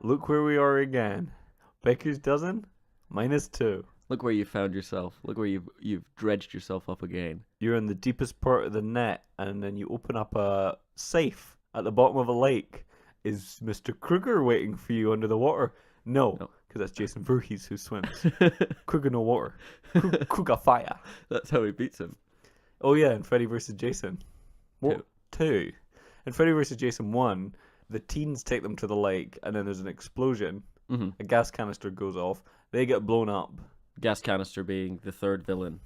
Look where we are again. Baker's dozen, -2. Look where you found yourself. Look where you've dredged yourself up again. You're in the deepest part of the net, and then you open up a safe at the bottom of a lake. Is Mr. Kruger waiting for you under the water? No, No. because that's Jason Voorhees who swims. Kruger no water. Kruger fire. That's how he beats him. Oh yeah, and Freddy vs. Jason. What? 2. In Freddy vs. Jason 1, the teens take them to the lake, and then there's an explosion. Mm-hmm. A gas canister goes off. They get blown up. Gas canister being the third villain.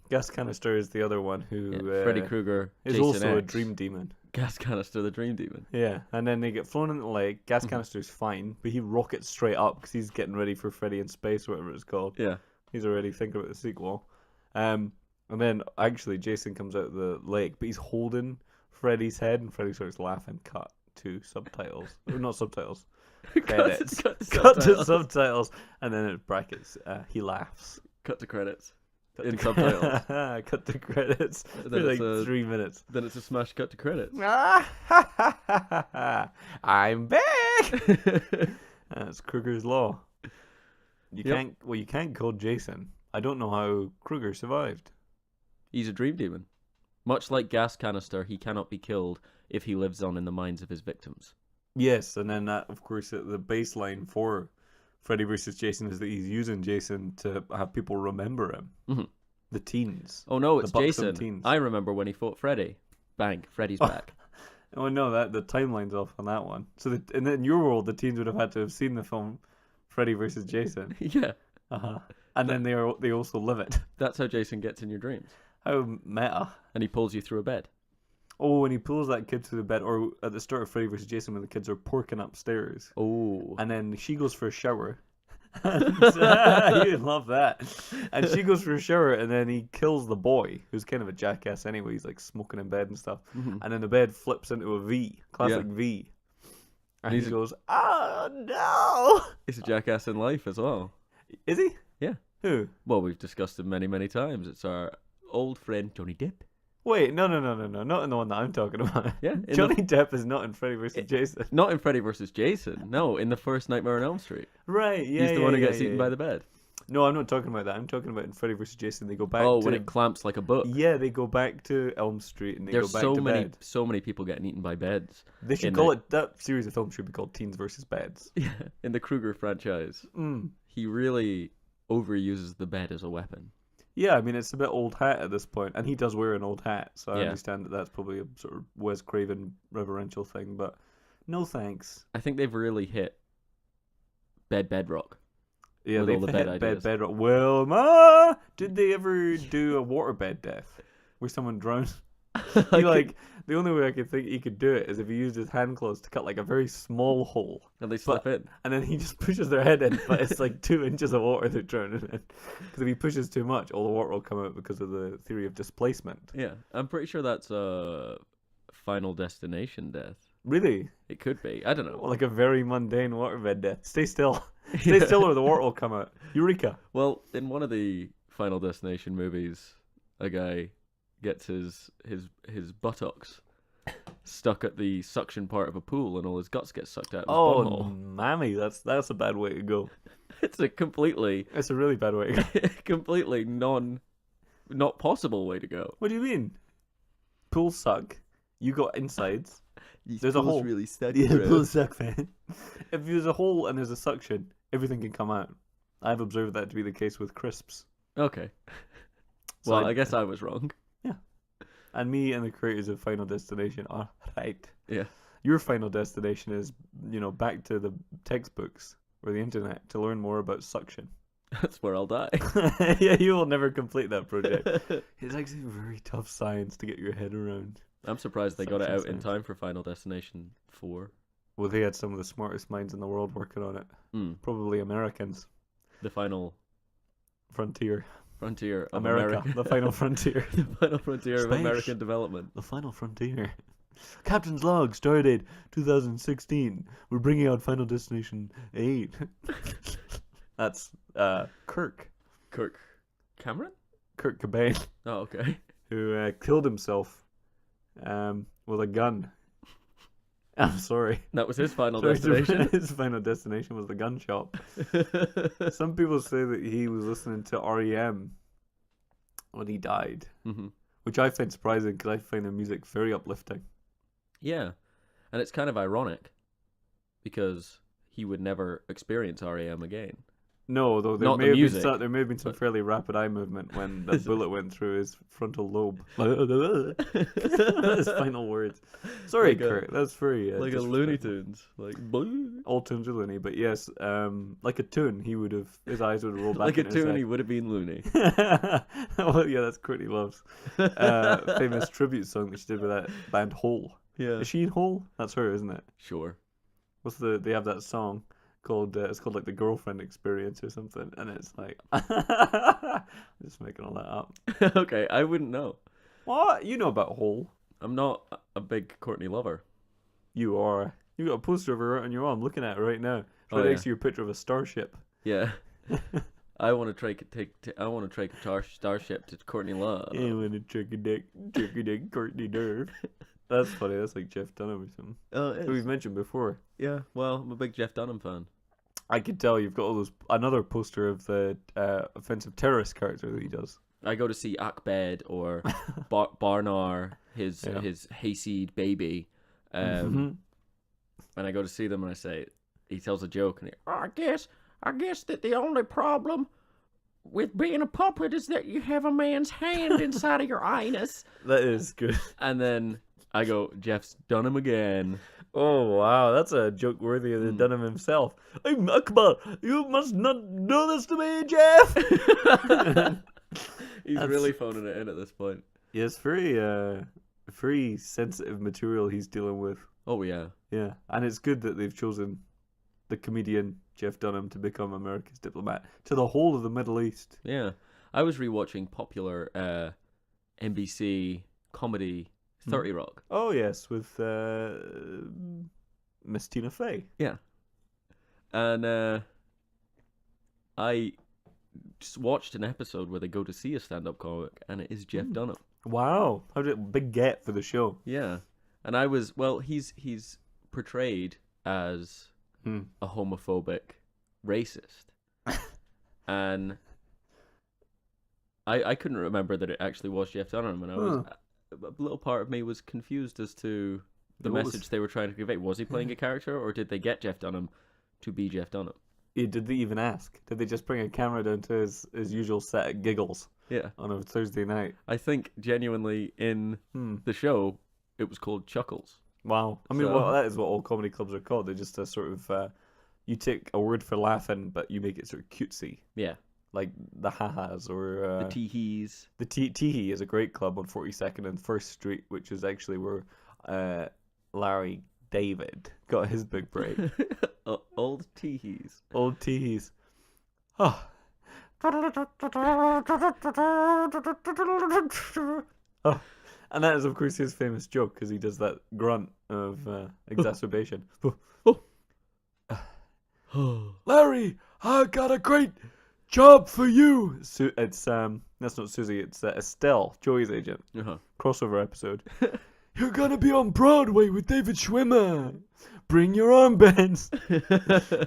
Gas canister is the other one who Freddy Krueger is Jason also a X. dream demon. Gas canister, the dream demon. Yeah, and then they get flown into the lake. Gas canister's fine, but he rockets straight up because he's getting ready for Freddy in Space, whatever it's called. Yeah. He's already thinking about the sequel. And then actually Jason comes out of the lake, but he's holding Freddy's head, and Freddy starts laughing. Cut to subtitles. Not subtitles. Credits. Cut To subtitles, and then it brackets. He laughs. Cut to credits. Cut In to subtitles. Cut to credits for Then like it's 3 minutes. Then it's a smash cut to credits. I'm back. That's Kruger's law. You can't kill Jason. I don't know how Kruger survived. He's a dream demon. Much like gas canister, he cannot be killed if he lives on in the minds of his victims. Yes, and then that, of course, the baseline for Freddy vs. Jason is that he's using Jason to have people remember him. Mm-hmm. The teens. Oh no, it's the buxom Jason. teens. I remember when he fought Freddy. Bang, Freddy's back. Oh no, that the timeline's off on that one. So and in your world, the teens would have had to have seen the film Freddy vs. Jason. Yeah. And then they also live it. That's how Jason gets in your dreams. How meta. And he pulls you through a bed. Oh, when he pulls that kid through the bed, or at the start of Freddy vs. Jason when the kids are porking upstairs. Oh. And then she goes for a shower. You'd love that. And she goes for a shower, and then he kills the boy, who's kind of a jackass anyway. He's like smoking in bed and stuff. Mm-hmm. And then the bed flips into a V, classic V. And he goes, "Oh no!" He's a jackass in life as well. Is he? Yeah. Who? Well, we've discussed him many, many times. It's our old friend Johnny Depp. Wait, no, not in the one that I'm talking about. Yeah, Johnny Depp is not in Freddy vs. Jason. Not in Freddy vs. Jason. No, in the first Nightmare on Elm Street. Right, yeah. He's the one who gets eaten by the bed. No, I'm not talking about that. I'm talking about in Freddy vs. Jason. They go back. Oh, when it clamps like a book. Yeah, they go back to Elm Street and they There's go back to bed. so many people getting eaten by beds. They should call it, that series of films should be called Teens vs. Beds. Yeah, in the Kruger franchise. He really overuses the bed as a weapon. Yeah, I mean, it's a bit old hat at this point, and he does wear an old hat, so I Yeah. understand that that's probably a sort of Wes Craven reverential thing, but no thanks. I think they've really hit bedrock. Yeah, With they all the hit bed ideas. bedrock. Wilma, did they ever do a waterbed death where someone drowns? The only way I could think he could do it is if he used his hand claws to cut like a very small hole, And they slip in. and then he just pushes their head in, but it's like 2 inches of water they're drowning in. Because if he pushes too much, all the water will come out because of the theory of displacement. Yeah, I'm pretty sure that's a Final Destination death. Really? It could be. I don't know. Like a very mundane waterbed death. Stay still. Stay still or the water will come out. Eureka. Well, in one of the Final Destination movies, a guy gets his buttocks stuck at the suction part of a pool, and all his guts get sucked out of his butthole. Mammy, that's a bad way to go. It's a completely, It's a really bad way to go. completely not possible way to go. What do you mean? Pools suck. You got insides. These There's a pools hole. really study. Pools suck, man. If there's a hole and there's a suction, everything can come out. I've observed that to be the case with crisps. Okay. So Well, I guess I was wrong. And me and the creators of Final Destination are right. Yeah. Your final destination is, back to the textbooks or the internet to learn more about suction. That's where I'll die. Yeah, you will never complete that project. It's actually very tough science to get your head around. I'm surprised they got it Suction out in science. time for Final Destination 4. Well, they had some of the smartest minds in the world working on it. Probably Americans. The final Frontier. frontier of America. The final frontier. The final frontier of Space. American development. The final frontier. Captain's log started 2016. We're bringing out Final Destination 8. That's Kirk Cameron? Kurt Cobain, Oh, okay. who killed himself with a gun. I'm sorry. That was his final Sorry, destination. his final destination was the gun shop. Some people say that he was listening to REM when he died, Hmm. which I find surprising because I find the music very uplifting. Yeah, and it's kind of ironic because he would never experience REM again. No, though Not the music, there may have been some but- fairly rapid eye movement when the bullet went through his frontal lobe. His final words. Sorry, Like a- Kurt. That's very like a Looney Tunes, like all tunes are loony, but yes, like a tune, he would have his eyes would have rolled back. like a into his tune. head. He would have been Looney. Well, yeah, that's Courtney Love's famous tribute song that she did with that band Hole. Yeah, Is she in Hole? That's her, isn't it? sure. They have that song called it's called like the Girlfriend Experience or something, and it's like just making all that up. Okay, I wouldn't know. What you know about Hole? I'm not a big Courtney lover. You are. You got a poster of her right on your arm. I'm looking at it right now. It's Oh, right yeah. next to your picture of a starship. Yeah, I want to I want to take a starship to Courtney Love. Yeah, when a tricky dick, Courtney Nerve. That's funny. That's like Jeff Dunham or something. Oh, it Who is. we've mentioned before. Yeah, well, I'm a big Jeff Dunham fan. I can tell you've got all those. Another poster of the offensive terrorist character that he does. I go to see Akbed or Barnar, his Yeah. his hayseed baby, and I go to see them and I say, he tells a joke and I guess that the only problem with being a puppet is that you have a man's hand inside of your anus. That is good. And then I go, Jeff's Dunham again. Oh wow, that's a joke worthy of the Dunham himself. I'm Akbar. You must not do this to me, Jeff. He's That's- really phoning it in at this point. Yeah, it's very sensitive material he's dealing with. Oh yeah. Yeah, and it's good that they've chosen the comedian Jeff Dunham to become America's diplomat to the whole of the Middle East. Yeah. I was rewatching popular NBC comedy 30 Rock. Oh yes, with Miss Tina Fey. Yeah. And I just watched an episode where they go to see a stand-up comic, and it is Jeff Dunham. Wow, how did it big get for the show? Yeah. And I was, well, he's portrayed as a homophobic racist. And I couldn't remember that it actually was Jeff Dunham, and I was a little part of me was confused as to the What was- message they were trying to convey. Was he playing a character, or did they get Jeff Dunham to be Jeff Dunham? Yeah, did they even ask? Did they just bring a camera down to his usual set of giggles Yeah. on a Thursday night? I think genuinely in the show it was called Chuckles. Wow. I mean, So- well, that is what all comedy clubs are called. They're just a sort of you take a word for laughing, but you make it sort of cutesy, Yeah. like the ha-has or The Teehees. the Teehee is a great club on 42nd and First Street, which is actually where Larry David got his big break. Old Teehees. Old Teehees. Oh. Oh. And that is, of course, his famous joke because he does that grunt of exacerbation. Larry, I got a great job for you. It's that's not Susie. It's Estelle, Joey's agent. Uh-huh. Crossover episode. You're gonna be on Broadway with David Schwimmer. Bring your armbands.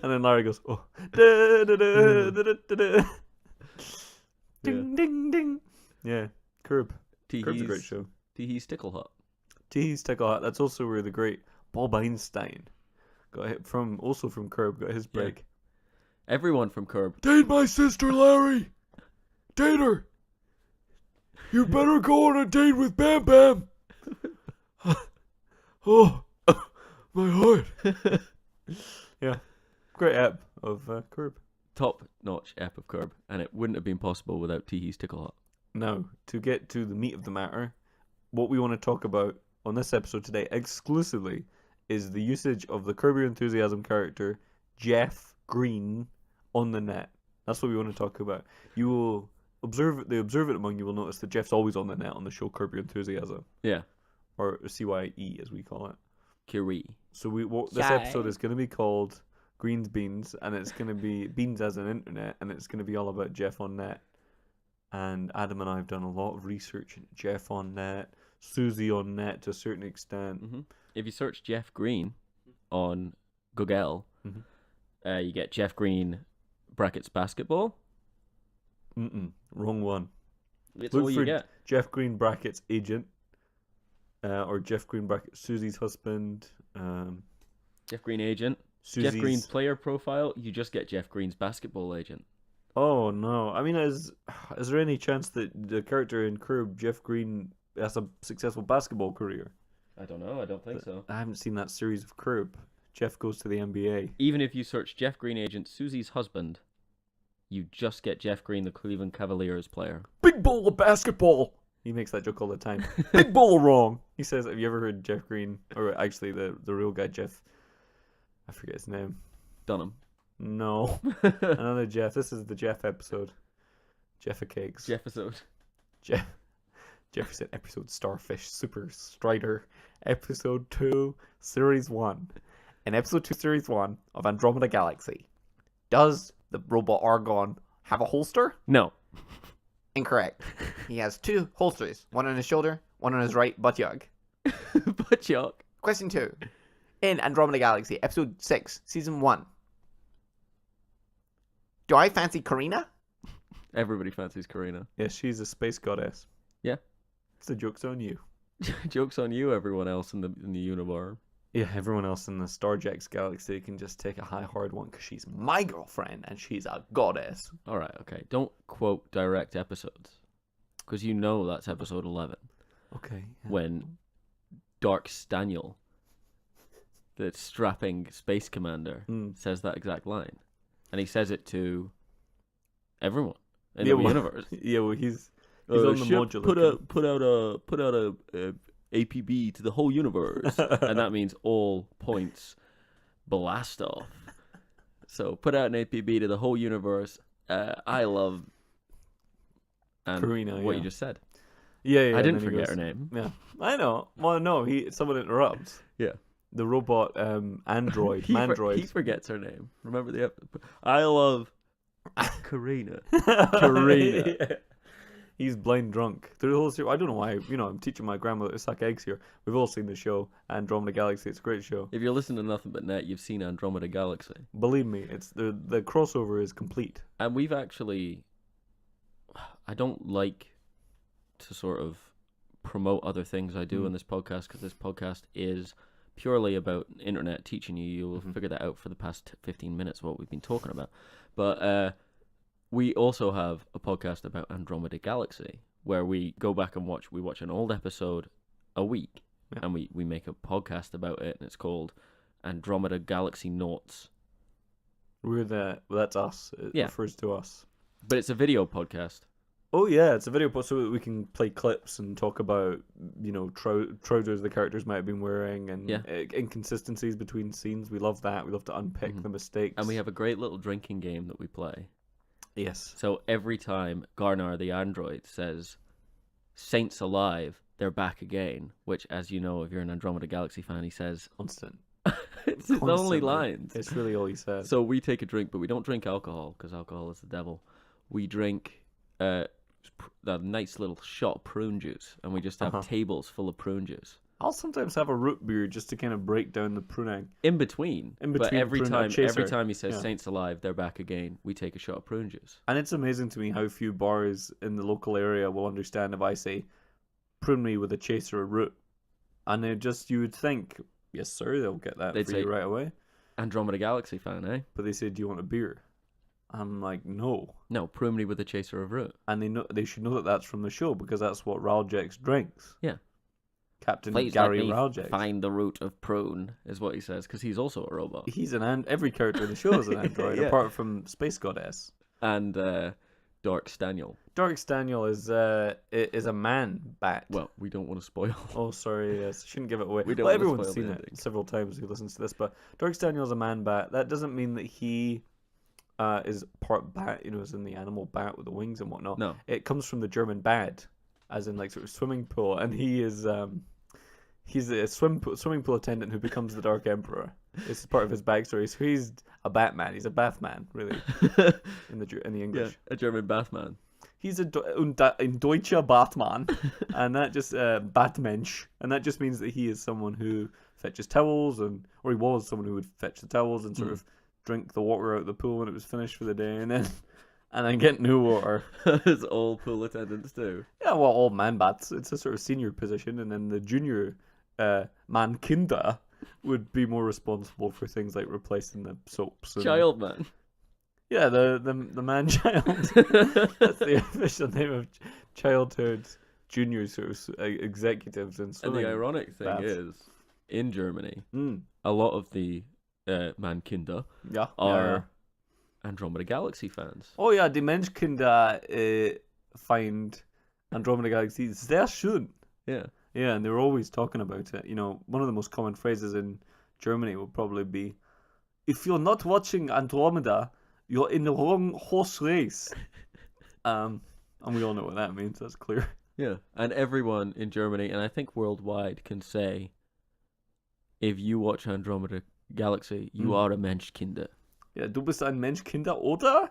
And then Larry goes, oh, da, da, da, da, da, da, da. Ding, ding, ding. Yeah, Curb. Curb's a great show. Teehees Tickle Hut. Teehees Tickle Hut. That's also where the great Bob Einstein got hit from. Also from Curb, got his break. Everyone from Curb. Date my sister, Larry. Date her. You better go on a date with Bam Bam. Oh, my heart. Yeah, great app of Curb. Top-notch app of Curb. And it wouldn't have been possible without Teehees Tickle Hut. Now, to get to the meat of the matter, what we want to talk about on this episode today exclusively is the usage of the Curb Your Enthusiasm character Jeff Green on the net. That's what we want to talk about. You will observe it among you will notice that Jeff's always on the net on the show Curb Your Enthusiasm, Yeah. or CYE as we call it. Curie. So this episode is going to be called Green's Beans, and it's going to be Beans as an internet, and it's going to be all about Jeff on net. And Adam and I have done a lot of research into Jeff on net, Susie on net to a certain extent. Mm-hmm. if you search Jeff Green on Google, you get Jeff Green brackets basketball. Wrong one. It's Look all you for get. Jeff Green brackets agent, or Jeff Green brackets Susie's husband. Jeff Green agent. Susie's... Jeff Green player profile. You just get Jeff Green's basketball agent. Oh no! I mean, is there any chance that the character in Curb, Jeff Green, has a successful basketball career? I don't know. I don't think so. I haven't seen that series of Curb. Jeff goes to the NBA. Even if you search Jeff Green agent Susie's husband, you just get Jeff Green, the Cleveland Cavaliers player. Big bowl of basketball. He makes that joke all the time. Big bowl wrong. He says, "Have you ever heard Jeff Green, or actually the real guy, Jeff? I forget his name. Dunham. No, another Jeff. This is the Jeff episode. Jeff of Cakes. Jefferson. Jefferson episode Starfish Super Strider episode 2 series 1. In episode 2 series 1 of Andromeda Galaxy, does the robot Argon have a holster? No. Incorrect. He has 2 holsters, one on his shoulder, one on his right buttock. Buttock. Question 2. In Andromeda Galaxy, episode 6, season 1. Do I fancy Karina? Everybody fancies Karina. Yeah, she's a space goddess. Yeah. The joke's on you. Joke's on you, everyone else in the universe. Yeah, everyone else in the Starjax galaxy can just take a high hard one because she's my girlfriend and she's a goddess. All right, okay. Don't quote direct episodes, because you know that's episode 11. Okay. Yeah. When Dark Staniel, the strapping space commander, says that exact line, and he says it to everyone in the universe. Yeah, well, he's on the modular. Put out a APB to the whole universe, and that means all points blast off. So put out an APB to the whole universe. I love and Karina, what you just said. Yeah. I didn't forget her name. Yeah, I know. Well, no, someone interrupts. Yeah. The robot android, Mandroid. He forgets her name. Remember the episode? I love Karina. Karina. Yeah. He's blind drunk through the whole series. I don't know why. I'm teaching my grandmother to suck eggs here. We've all seen the show Andromeda Galaxy. It's a great show. If you're listening to NuthinButNet, you've seen Andromeda Galaxy. Believe me, it's the crossover is complete. And we've actually, I don't like to sort of promote other things I do in this podcast, because this podcast is purely about internet teaching you. You'll figure that out for the past 15 minutes what we've been talking about. But we also have a podcast about Andromeda Galaxy, where we go back and watch an old episode a week, and we make a podcast about it, and it's called Andromeda GalaxyNauts. That's us. It refers to us. But it's a video podcast. Oh yeah, it's a video post, so we can play clips and talk about trousers the characters might have been wearing, and inconsistencies between scenes. We love that. We love to unpick the mistakes. And we have a great little drinking game that we play. Yes. So every time Garnar the android says, "Saints alive, they're back again," which, as you know, if you're an Andromeda Galaxy fan, he says constant. It's his only lines. It's really all he says. So we take a drink, but we don't drink alcohol, because alcohol is the devil. We drink a nice little shot of prune juice, and we just have tables full of prune juice. I'll sometimes have a root beer just to kind of break down the pruning. In between. But every time he says "Saints alive, they're back again," we take a shot of prune juice. And it's amazing to me how few bars in the local area will understand if I say, "Prune me with a chaser of root," and you would think, "Yes, sir, they'll get that for you right away." Andromeda Galaxy fan, eh? But they say, "Do you want a beer?" I'm like, "No." No, prune me with a chaser of root. And they should know that that's from the show, because that's what Raljex drinks. Yeah. Captain Please Gary let me Raljex. Find the root of prune, is what he says, because he's also a robot. He's every character in the show is an android, apart from Space Goddess. And Dark Staniel. Dark Staniel is a man bat. Well, we don't want to spoil. Oh, sorry, yes, shouldn't give it away. Everyone's seen it several times who listens to this, but Dark Staniel is a man bat. That doesn't mean that he is part bat, is in the animal bat with the wings and whatnot. No. It comes from the German bad, as in like sort of swimming pool, and he is he's a swimming pool attendant who becomes the Dark Emperor. This is part of his backstory. So he's a Batman. He's a Bathman, really, in the English. Yeah, a German Bathman. He's ein Deutscher Batman, and that just Batmensch, and that just means that he is someone who fetch his towels, or he was someone who would fetch the towels and sort of drink the water out of the pool when it was finished for the day, and then get new water. As all pool attendants do. Yeah, well, all man bats. It's a sort of senior position, and then the junior man kinder would be more responsible for things like replacing the soaps. And, Child man. Yeah, the man child. That's the official name of childhood junior sort of executives and And the ironic thing is, in Germany, a lot of the man kinder are Andromeda Galaxy fans. Oh yeah, die Menschkinder find Andromeda Galaxies sehr schön. Yeah. Yeah, and they're always talking about it. You know, one of the most common phrases in Germany will probably be, "If you're not watching Andromeda, you're in the wrong horse race." And we all know what that means. That's clear. Yeah, and everyone in Germany, and I think worldwide, can say, if you watch Andromeda Galaxy, you are a Menschkinder. Yeah, du bist ein Menschkinder oder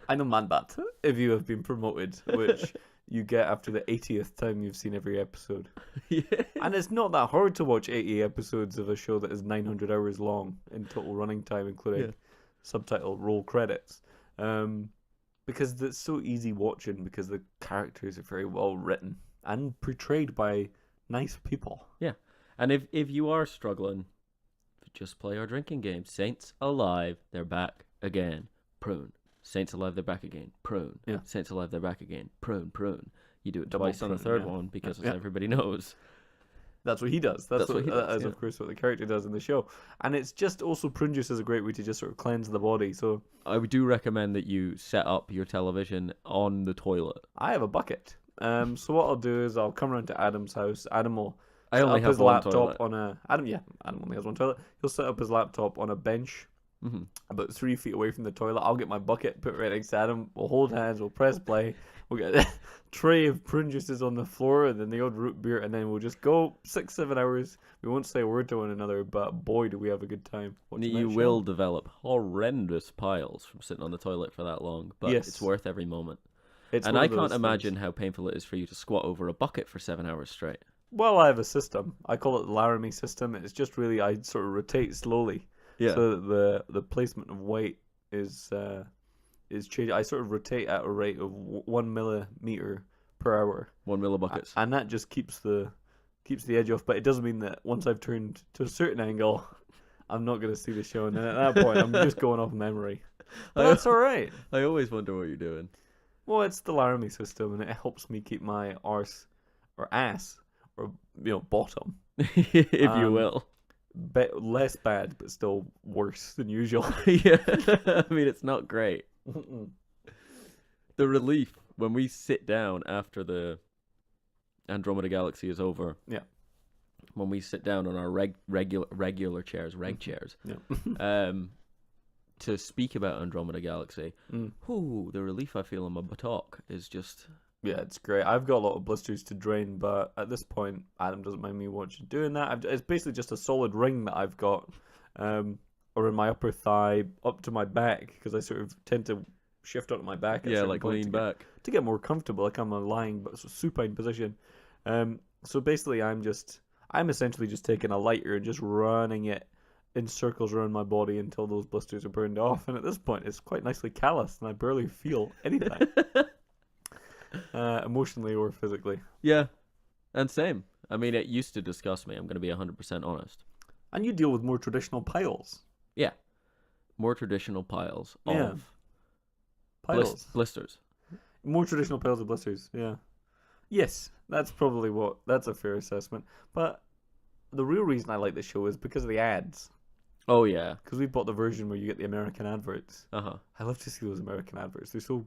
eine Mannbat, if you have been promoted, which you get after the 80th time you've seen every episode. Yeah. And it's not that hard to watch 80 episodes of a show that is 900 hours long in total running time, including subtitle roll credits. Because it's so easy watching, because the characters are very well written and portrayed by nice people. Yeah, and if you are struggling, just play our drinking game. Saints Alive, they're back again. Prune. Saints Alive, they're back again. Prune. Yeah. Saints Alive, they're back again. Prune, prune. You do it Double twice on the prune, third one because, as Yeah. everybody knows, That's what he does. That's what he does, that is, of course, what the character does in the show. And it's just also prune juice is a great way to just sort of cleanse the body. So I do recommend that you set up your television on the toilet. I have a bucket. So what I'll do is I'll come around to Adam's house. Adam will I set only up have his one laptop toilet. on a Adam only has one toilet. He'll set up his laptop on a bench about 3 feet away from the toilet. I'll get my bucket, put it right next to Adam. We'll hold hands. We'll press play. We'll get a tray of prune juices on the floor, and then the old root beer, and then we'll just go 6-7 hours. We won't say a word to one another, but boy, do we have a good time. watching You that show. will develop horrendous piles from sitting on the toilet for that long, but Yes. it's worth every moment. It's And one I of can't those imagine things. how painful it is for you to squat over a bucket for 7 hours straight. Well, I have a system. I call it the Laramie system. It's just really I sort of rotate slowly. Yeah. So that the placement of weight is changed. I sort of rotate at a rate of 1 millimeter per hour, 1 millibuckets. and that just keeps the edge off. But it doesn't mean that once I've turned to a certain angle, I'm not going to see the show. And then at that point, I'm just going off memory. But that's all right. I always wonder what you're doing. Well, it's the Laramie system, and it helps me keep my arse or ass or bottom If you will. less bad, but still worse than usual. Yeah. I mean, it's not great. The relief when we sit down after the Andromeda Galaxy is over. Yeah. When we sit down on our regular chairs, chairs, Yeah. to speak about Andromeda Galaxy, ooh, the relief I feel in my buttock is just... Yeah, it's great. I've got a lot of blisters to drain, but at this point, Adam doesn't mind me doing that. It's basically just a solid ring that I've got, or in my upper thigh, up to my back, because I sort of tend to shift onto my back. At Yeah, certain like points lean back. to get more comfortable. Like I'm lying, but it's a supine position. So basically, I'm essentially just taking a lighter and just running it in circles around my body until those blisters are burned off. And at this point, it's quite nicely calloused, and I barely feel anything. Emotionally or physically. Yeah, and same. I mean, it used to disgust me. I'm going to be 100% honest. And you deal with more traditional piles. Yeah, more traditional piles of Yeah. Piles. blisters. More traditional piles of blisters, yeah. Yes, that's a fair assessment. But the real reason I like this show is because of the ads. Oh yeah. Because we bought the version where you get the American adverts. Uh-huh. I love to see those American adverts. They're so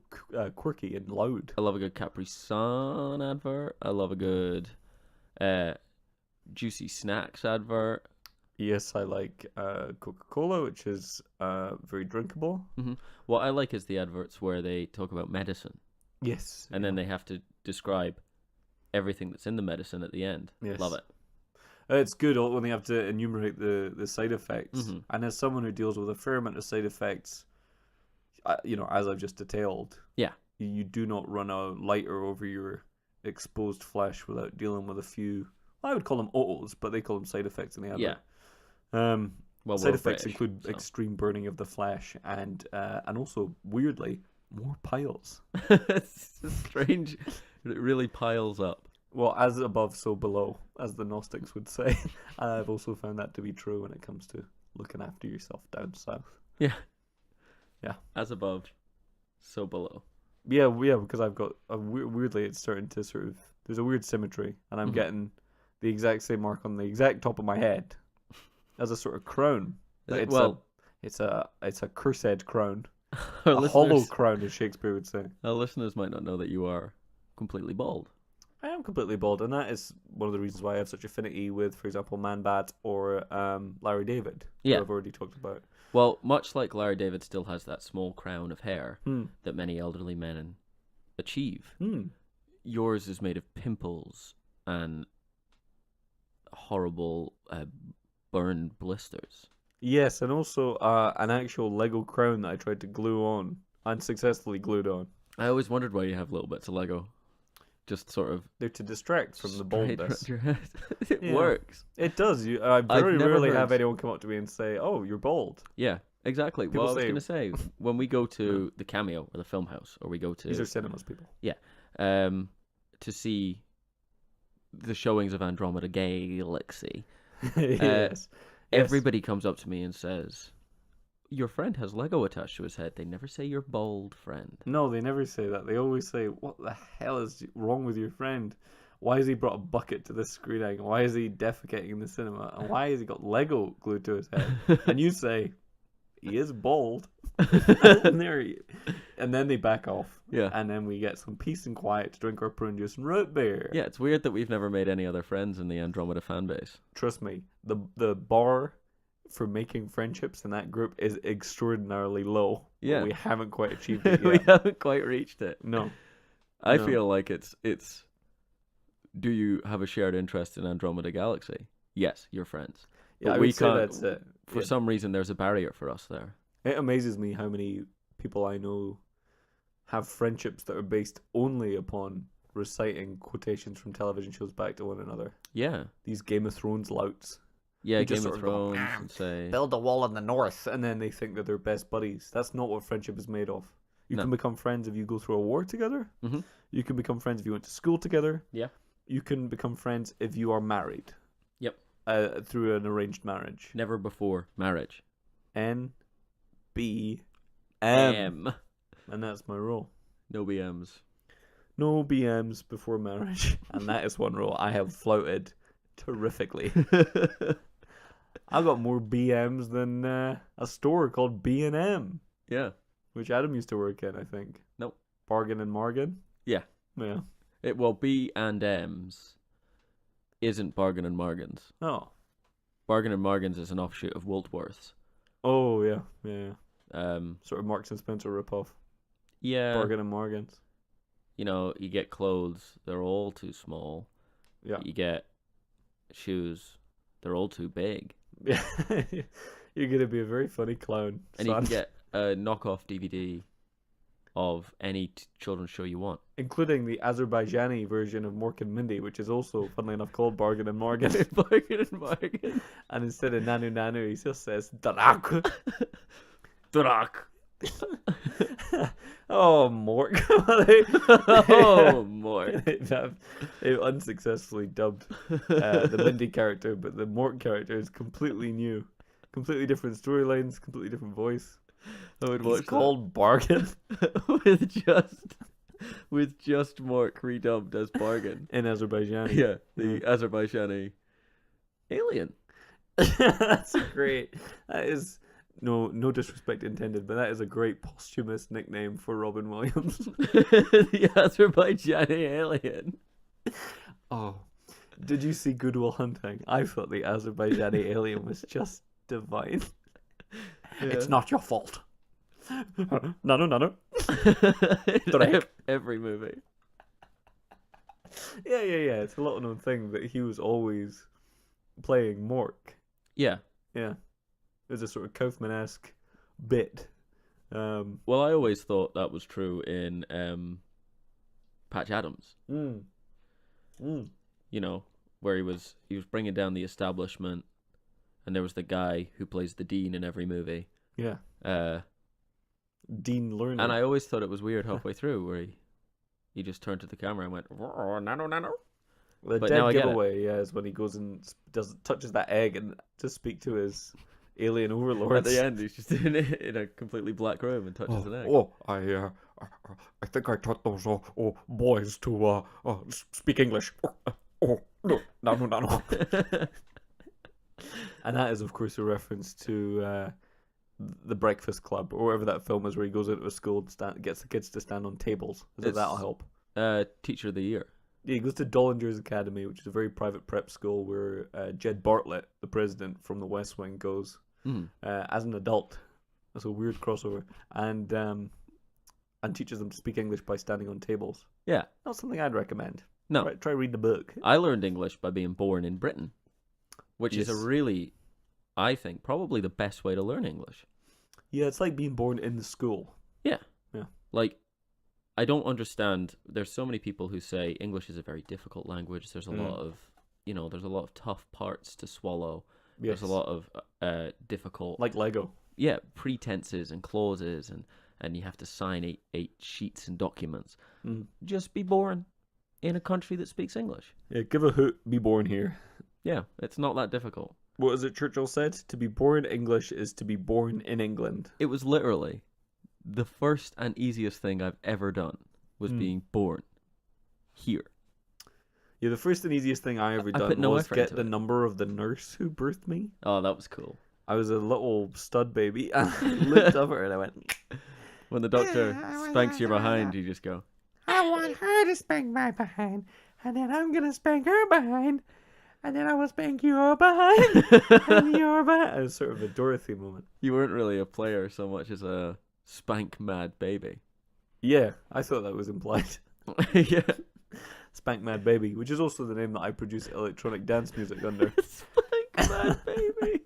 quirky and loud. I love a good Capri Sun advert. I love a good Juicy Snacks advert. Yes, I like Coca-Cola, which is very drinkable. What I like is the adverts where they talk about medicine. Yes. And then they have to describe everything that's in the medicine at the end. Yes. Love it. It's good when they have to enumerate the side effects. Mhm. And as someone who deals with a fair amount of side effects, as I've just detailed, Yeah. you do not run a lighter over your exposed flesh without dealing with a few, I would call them OOs, but they call them side effects in the advert. Yeah. Well, Side we're effects British, include so. extreme burning of the flesh and also weirdly more piles. It's strange. It really piles up. Well, as above, so below, as the Gnostics would say. And I've also found that to be true when it comes to looking after yourself down south. Yeah. Yeah. As above, so below. Yeah, because I've got weirdly, it's starting to sort of there's a weird symmetry, and I'm Mhm. getting the exact same mark on the exact top of my head as a sort of crown. But it's a cursed crown, our a hollow listeners, crown, as Shakespeare would say. our listeners might not know that you are completely bald. I am completely bald, and that is one of the reasons why I have such affinity with, for example, Man Bat or Larry David, who Yeah. I've already talked about. Well, much like Larry David still has that small crown of hair Hmm. that many elderly men achieve, Hmm. yours is made of pimples and horrible burn blisters. Yes, and also an actual Lego crown that I tried to glue on, unsuccessfully glued on. I always wondered why you have little bits of Lego. Just sort of They're to distract from the sprayed baldness. around your head. It Yeah. works. It does. I very never rarely have heard- anyone come up to me and say, "Oh, you're bald." Yeah, exactly. People Well, I was say- going to say, when we go to the Cameo or the Film House, or we go These are to cinemas people. to see the showings of Andromeda Galaxy, Yes. everybody comes up to me and says, "Your friend has Lego attached to his head." They never say your bald friend. No, they never say that. They always say, "What the hell is wrong with your friend? Why has he brought a bucket to this screening? Why is he defecating in the cinema? And why has he got Lego glued to his head?" And you say, "He is bald." And then they back off. Yeah. And then we get some peace and quiet to drink our prune juice and root beer. Yeah, it's weird that we've never made any other friends in the Andromeda fan base. Trust me, the bar for making friendships in that group is extraordinarily low. But Yeah. we haven't quite achieved it We yet. haven't quite reached it. No. I No. feel like it's. Do you have a shared interest in Andromeda Galaxy? Yes, you're friends. Yeah, But I we would say can't- that's it. For Yeah. some reason, there's a barrier for us there. It amazes me how many people I know have friendships that are based only upon reciting quotations from television shows back to one another. Yeah, These Game of Thrones louts. yeah. You just Game of sort of go, Thrones and say, Build a wall in the north. And then they think that they're best buddies. That's not what friendship is made of. You No. can become friends if you go through a war together. Mhm. You can become friends if you went to school together. Yeah. You can become friends if you are married. Yep. Through an arranged marriage. never before marriage. NBM. M. And that's my rule. No BMs. No BMs before marriage. And that is one rule I have flouted terrifically. I've got more BMs than a store called B&M, Yeah. which Adam used to work in, I think. Nope. Bargain and Morgan? Yeah. Yeah. Well, B and M's isn't Bargain and Morgan's. Oh. Bargain and Morgan's is an offshoot of Woolworths. Oh, yeah. Yeah. Um, Sort of Marks and Spencer ripoff. yeah. Bargain and Morgan's. You know, you get clothes, they're all too small. Yeah. You get shoes, they're all too big. Yeah. You're going to be a very funny clown, And you can get a knockoff DVD of any children's show you want. including the Azerbaijani version of Mork and Mindy, which is also, funnily enough, called Bargain and Morgan. Bargain and Morgan. And instead of Nanu Nanu, he just says Darak. Drak. Oh, Mork. Oh, more. They unsuccessfully dubbed the Mindy character, but the Mork character is completely new. Completely different storylines, completely different voice. I would It's watch called Bargain that with just Mork redubbed as Bargain. in Azerbaijani. Yeah, the Azerbaijani alien. That's great. That is no disrespect intended, but that is a great posthumous nickname for Robin Williams. The Azerbaijani alien. Oh, did you see Good Will Hunting? I thought the Azerbaijani alien was just divine. It's not your fault. No. Every movie. Yeah. It's a little known thing that he was always playing Mork. Yeah. Yeah. It was a sort of Kaufman-esque bit. Well, I always thought that was true in Patch Adams. Mm. You know, where he was bringing down the establishment. and there was the guy who plays the dean in every movie. Yeah. Uh, Dean Lerner. and I always thought it was weird halfway through where he just turned to the camera and went, nano, nano. The but now I dead get it. giveaway, yeah, is when he goes and touches that egg and to speak to his alien overlords. At the end, he's just in a completely black room and touches an egg. I think I taught those boys to speak English. No. And that is, of course, a reference to The Breakfast Club, or whatever that film is where he goes into a school and gets the kids to stand on tables. So that'll help. Teacher of the Year. Yeah, he goes to Dollinger's Academy, which is a very private prep school where Jed Bartlett, the president from the West Wing, goes as an adult. That's a weird crossover. And teaches them to speak English by standing on tables. Yeah. Not something I'd recommend. No. Try read the book. I learned English by being born in Britain, which is a Yes. really, I think, probably the best way to learn English. Yeah, it's like being born in the school. Yeah. Yeah. Like, I don't understand. There's so many people who say English is a very difficult language. There's a lot of, there's a lot of tough parts to swallow. Yes. There's a lot of difficult, Like Lego. pretenses and clauses, and you have to sign eight sheets and documents. Mm. Just be born in a country that speaks English. Yeah, give a hoot, be born here. Yeah, it's not that difficult. What is it Churchill said? To be born English is to be born in England. It was literally the first and easiest thing I've ever done was being born here. Yeah, the first and easiest thing I ever I done put no was effort get into the it. number of the nurse who birthed me. Oh, that was cool. I was a little stud baby, and I looked up at her and I went, When the doctor spanks your behind, you just go, I want her to spank my behind, and then I'm gonna spank her behind, and then I will spank your behind, and your behind. it was sort of a Dorothy moment. you weren't really a player so much as a spank mad baby. Yeah, I thought that was implied. Yeah. Spank Mad Baby, which is also the name that I produce electronic dance music under. Spank mad baby.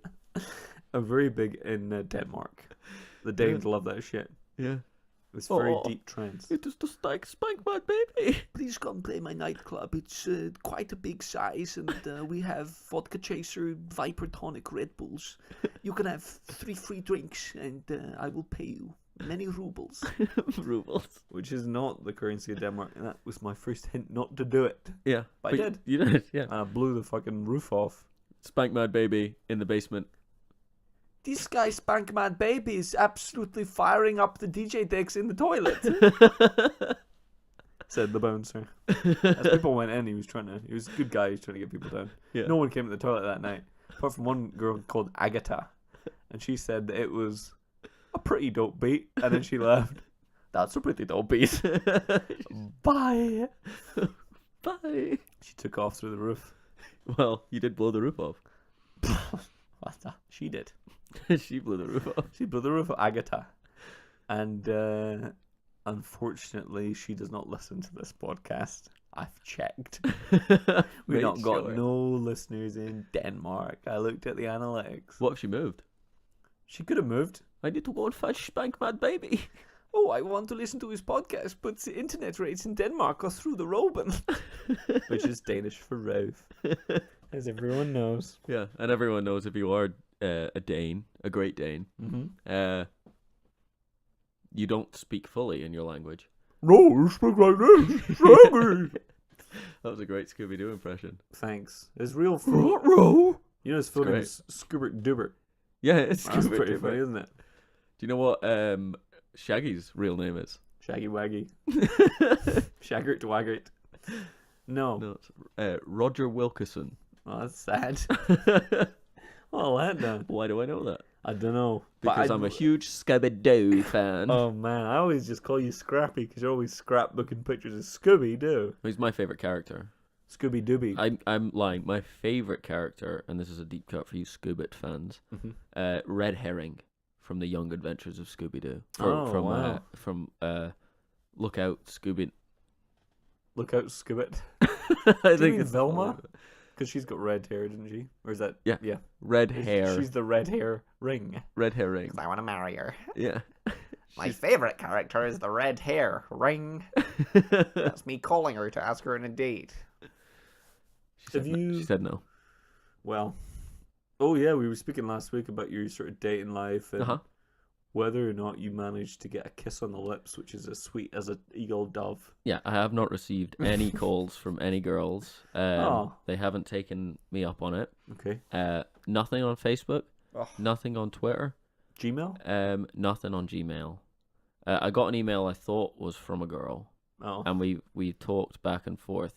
I'm very big in Denmark. The Danes love that shit. Yeah. It's very Oh. deep trance. It is just like spank mad baby. Please come play my nightclub. It's quite a big size, and we have vodka chaser, Viper tonic, Red Bulls. You can have 3 free drinks, and I will pay you many rubles. Rubles. Which is not the currency of Denmark, and that was my first hint not to do it. Yeah. But I did. You did, yeah. And I blew the fucking roof off. Spank mad baby in the basement. This guy, Spank Mad Baby, is absolutely firing up the DJ decks in the toilet. Said the bouncer. As people went in, he was a good guy, he was trying to get people down. Yeah. No one came to the toilet that night, apart from one girl called Agatha. And she said that it was a pretty dope beat, and then she laughed. That's a pretty dope beat. Bye. Bye. She took off through the roof. Well, you did blow the roof off. What the? She did. She blew the roof off. She blew the roof of Agatha. And unfortunately, she does not listen to this podcast. I've checked. We've not got no listeners in Denmark. I looked at the analytics. What if she moved? She could have moved. I need to go and fetch Spank Mad Baby. Oh, I want to listen to his podcast, but the internet rates in Denmark are through the Robin. Which is Danish for rove. As everyone knows. Yeah, and everyone knows if you are a Dane, a Great Dane, you don't speak fully in your language. No, you speak like this. Sorry. That was a great Scooby-Doo impression. Thanks. His real Ruh-roh. You know his full name great. is Scoobert Doobert. Yeah, it's That's pretty Scooby-Doo. funny, isn't it? Do you know what Shaggy's real name is? Shaggy Waggy. Shaggart to Waggart. No. No, it's Roger Wilkerson. Oh, that's sad. Oh, that then. Why do I know that? I don't know. Because I'm a huge Scooby-Doo fan. Oh man, I always just call you Scrappy because you're always scrapbooking pictures of Scooby Doo. He's my favorite character. Scooby Dooby. I'm lying. My favorite character, and this is a deep cut for you Scoobit fans, Red Herring from The Young Adventures of Scooby-Doo. Wow. From Look Out, Scooby. Look out, Scoobit. I think it's Velma? Because she's got red hair, didn't she? Or is that? Yeah. Yeah. Red hair. She's the red hair ring. Red herring. I want to marry her. Yeah. My favorite character is the red hair ring. That's me calling her to ask her on a date. Have you? She said no. Well, Oh yeah, we were speaking last week about your sort of dating life and Uh-huh. whether or not you managed to get a kiss on the lips, which is as sweet as an eagle dove. Yeah, I have not received any calls from any girls. Oh. They haven't taken me up on it. Okay. Nothing on Facebook. Oh. Nothing on Twitter. Gmail? Nothing on Gmail. I got an email I thought was from a girl, Oh. and we talked back and forth.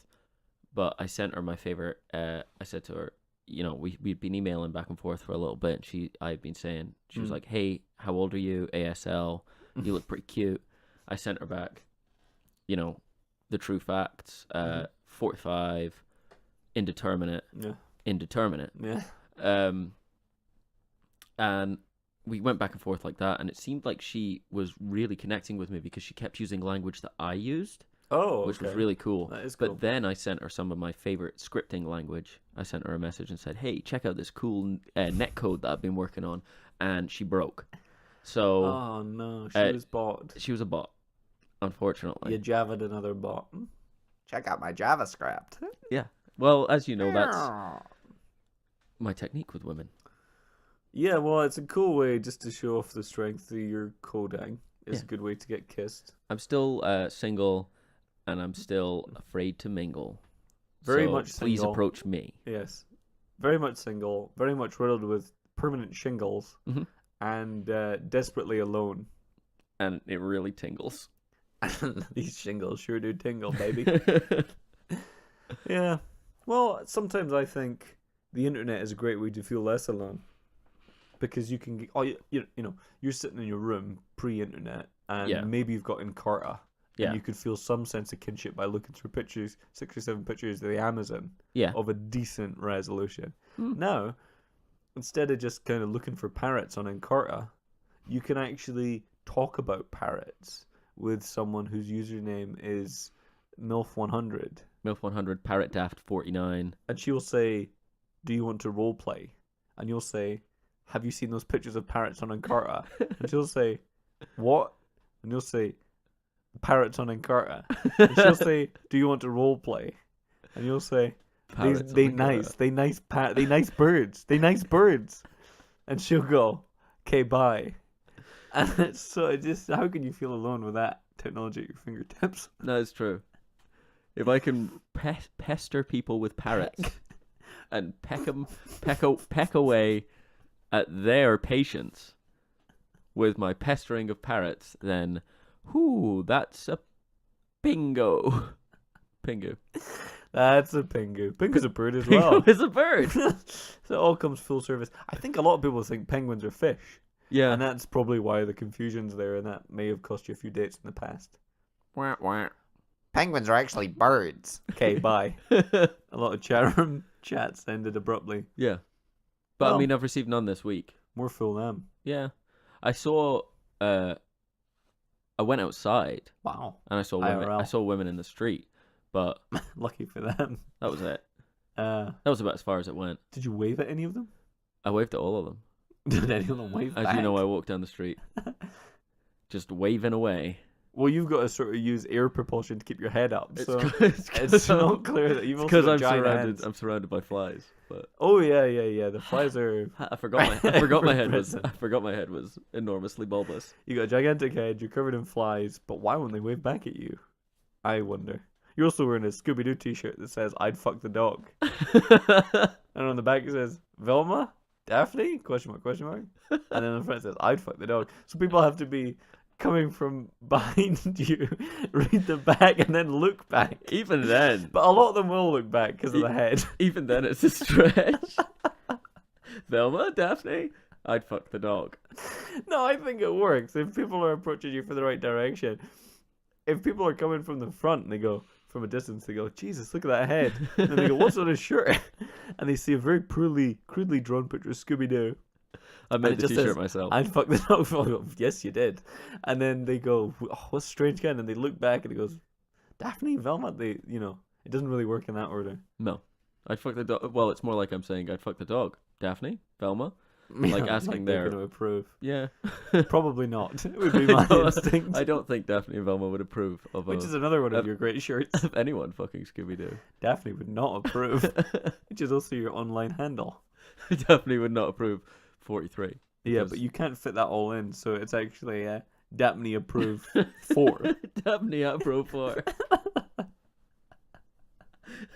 But I sent her my favorite. I said to her, we'd been emailing back and forth for a little bit. And I'd been saying, she was like, "Hey, how old are you? ASL. You look pretty cute." I sent her back, the true facts. 45, indeterminate. Yeah. Indeterminate. Yeah. And we went back and forth like that, and it seemed like she was really connecting with me because she kept using language that I used, Oh, which was okay. really cool. That is cool. But then I sent her some of my favorite scripting language. I sent her a message and said, "Hey, check out this cool netcode that I've been working on," and she broke. So Oh no, she was bought. she was a bot, unfortunately. You Java'd another bot. Check out my JavaScript. Yeah. Well, as you know, that's my technique with women. Yeah, well, it's a cool way just to show off the strength of your coding. It's Yeah. a good way to get kissed. I'm still single, and I'm still afraid to mingle. Very So much please single. approach me. Yes. Very much single, very much riddled with permanent shingles, Mhm. and desperately alone. And it really tingles. These shingles sure do tingle, baby. Yeah. Well, sometimes I think the internet is a great way to feel less alone. Because you can get, you're sitting in your room pre-internet, and Yeah. maybe you've got Encarta, Yeah. and you could feel some sense of kinship by looking through pictures, 6 or 7 pictures of the Amazon Yeah. of a decent resolution. Mm. Now, instead of just kind of looking for parrots on Encarta, you can actually talk about parrots with someone whose username is MILF100, MILF100, Parrot Daft 49. and she will say, "Do you want to roleplay?" And you'll say, "Have you seen those pictures of parrots on Encarta?" And she'll say, "What?" And you'll say, "Parrots on Encarta." And she'll say, "Do you want to role play?" And you'll say, Parrots they on Encarta. nice birds." And she'll go, "Okay, bye." And so how can you feel alone with that technology at your fingertips? No, it's true. If I can pester people with parrots and peck away at their patience with my pestering of parrots, then, that's a bingo. Pingu. That's a pingu. Pingu's a bird as well. Pingu is a bird. So it all comes full service. I think a lot of people think penguins are fish. Yeah. And that's probably why the confusion's there, and that may have cost you a few dates in the past. Wah, wah. Penguins are actually birds. Okay, bye. A lot of chat room chats ended abruptly. Yeah. But I Well- mean, I've received none this week. More fool them. Yeah. I saw, I went outside Wow. and I saw women. IRL. I saw women in the street, but Lucky for them. that was it. Uh, That was about as far as it went. did you wave at any of them? I waved at all of them. Did any of them wave As back? you know, I walked down the street, just waving away. Well, you've got to sort of use air propulsion to keep your head up. So it's it's not clear that you've also because got I'm giant surrounded. hands. I'm surrounded by flies. But Oh yeah. The flies are. I forgot my. I forgot my head was. Present. I forgot my head was enormously bulbous. You got a gigantic head. You're covered in flies. But why won't they wave back at you? I wonder. You're also wearing a Scooby Doo T-shirt that says "I'd fuck the dog," and on the back it says "Velma, Daphne?" Question mark. And then on the front it says "I'd fuck the dog." So people have to be coming from behind you, read the back, and then look back. Even then, But a lot of them will look back because of the head. even then, it's a stretch. Velma, Daphne, I'd fuck the dog. No, I think it works if people are approaching you from the right direction. If people are coming from the front and they go from a distance, they go, "Jesus, look at that head," and then they go, "What's on his shirt?" And they see a very crudely drawn picture of Scooby Doo. I made it the just T-shirt says, myself. "I'd fuck the dog." I go, "Yes, you did." And then they go, "Oh, what's strange again?" And they look back and it goes, "Daphne, Velma." It doesn't really work in that order. No, I'd fuck the dog. Well, it's more like I'm saying I'd fuck the dog. Daphne, Velma. Like asking they're there. going to approve. Yeah. Probably not. It would be my instinct. I don't think Daphne and Velma would approve of, Which is another one of of- your great shirts. of anyone fucking Scooby Doo. Daphne would not approve. Which is also your online handle. I definitely would not approve 43. Yeah, because- but you can't fit that all in, so it's actually Daphne approve 4. Daphne at Pro 4.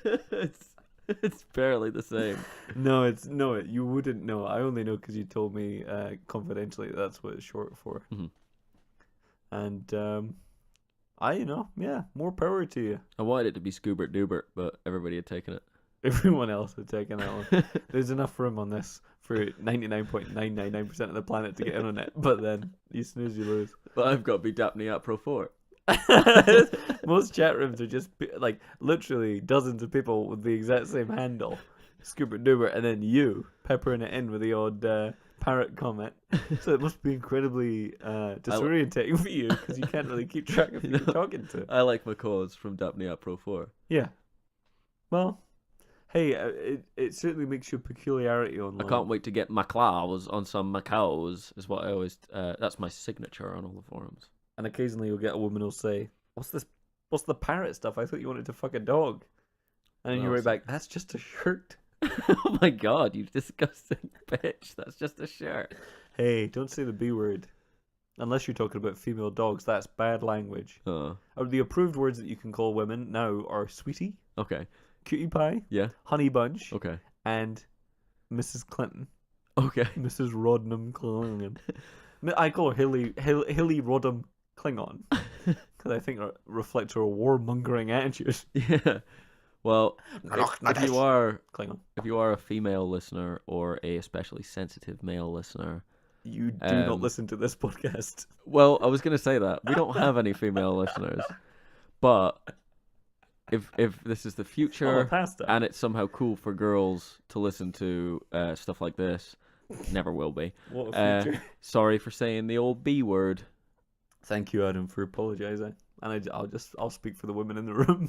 it's barely the same. No, you wouldn't know. I only know because you told me confidentially that's what it's short for. Mhm. And more power to you. I wanted it to be Scoobert Doobert, but everybody had taken it. Everyone else had taken that one. There's enough room on this for 99.999% of the planet to get in on it, but then you snooze, you lose. But I've got to be Daphne at Pro 4. Most chat rooms are just like literally dozens of people with the exact same handle, Scoobert Doobert, and then you peppering it in with the odd parrot comment. So it must be incredibly disorientating for you because you can't really keep track of who you're talking to. I like my cause from Daphne at Pro 4. Yeah. Well, hey, it certainly makes your peculiarity online. I can't wait to get my claws on some macaws, is what I always... that's my signature on all the forums. And occasionally you'll get a woman who'll say, "What's this? What's the parrot stuff? I thought you wanted to fuck a dog." And then you write back, "That's just a shirt." Oh my god, you disgusting bitch. That's just a shirt. Hey, don't say the B word. Unless you're talking about female dogs, that's bad language. Oh, The approved words that you can call women now are sweetie, okay. cutie pie, Yeah, honey bunch, okay. and Mrs. Clinton. Okay. Mrs. Rodnam Klingon. I call her Hilly Rodham Klingon. Because I think it reflects her warmongering attitude. Yeah. Well, if you are Klingon. a female listener or a especially sensitive male listener, You do not listen to this podcast. well, I was going to say that we don't have any female listeners, but if this is the future past that. and it's somehow cool for girls to listen to stuff like this, never will be. What a future. Sorry for saying the old B word. Thank you, Adam, for apologising. And I'll speak for the women in the room,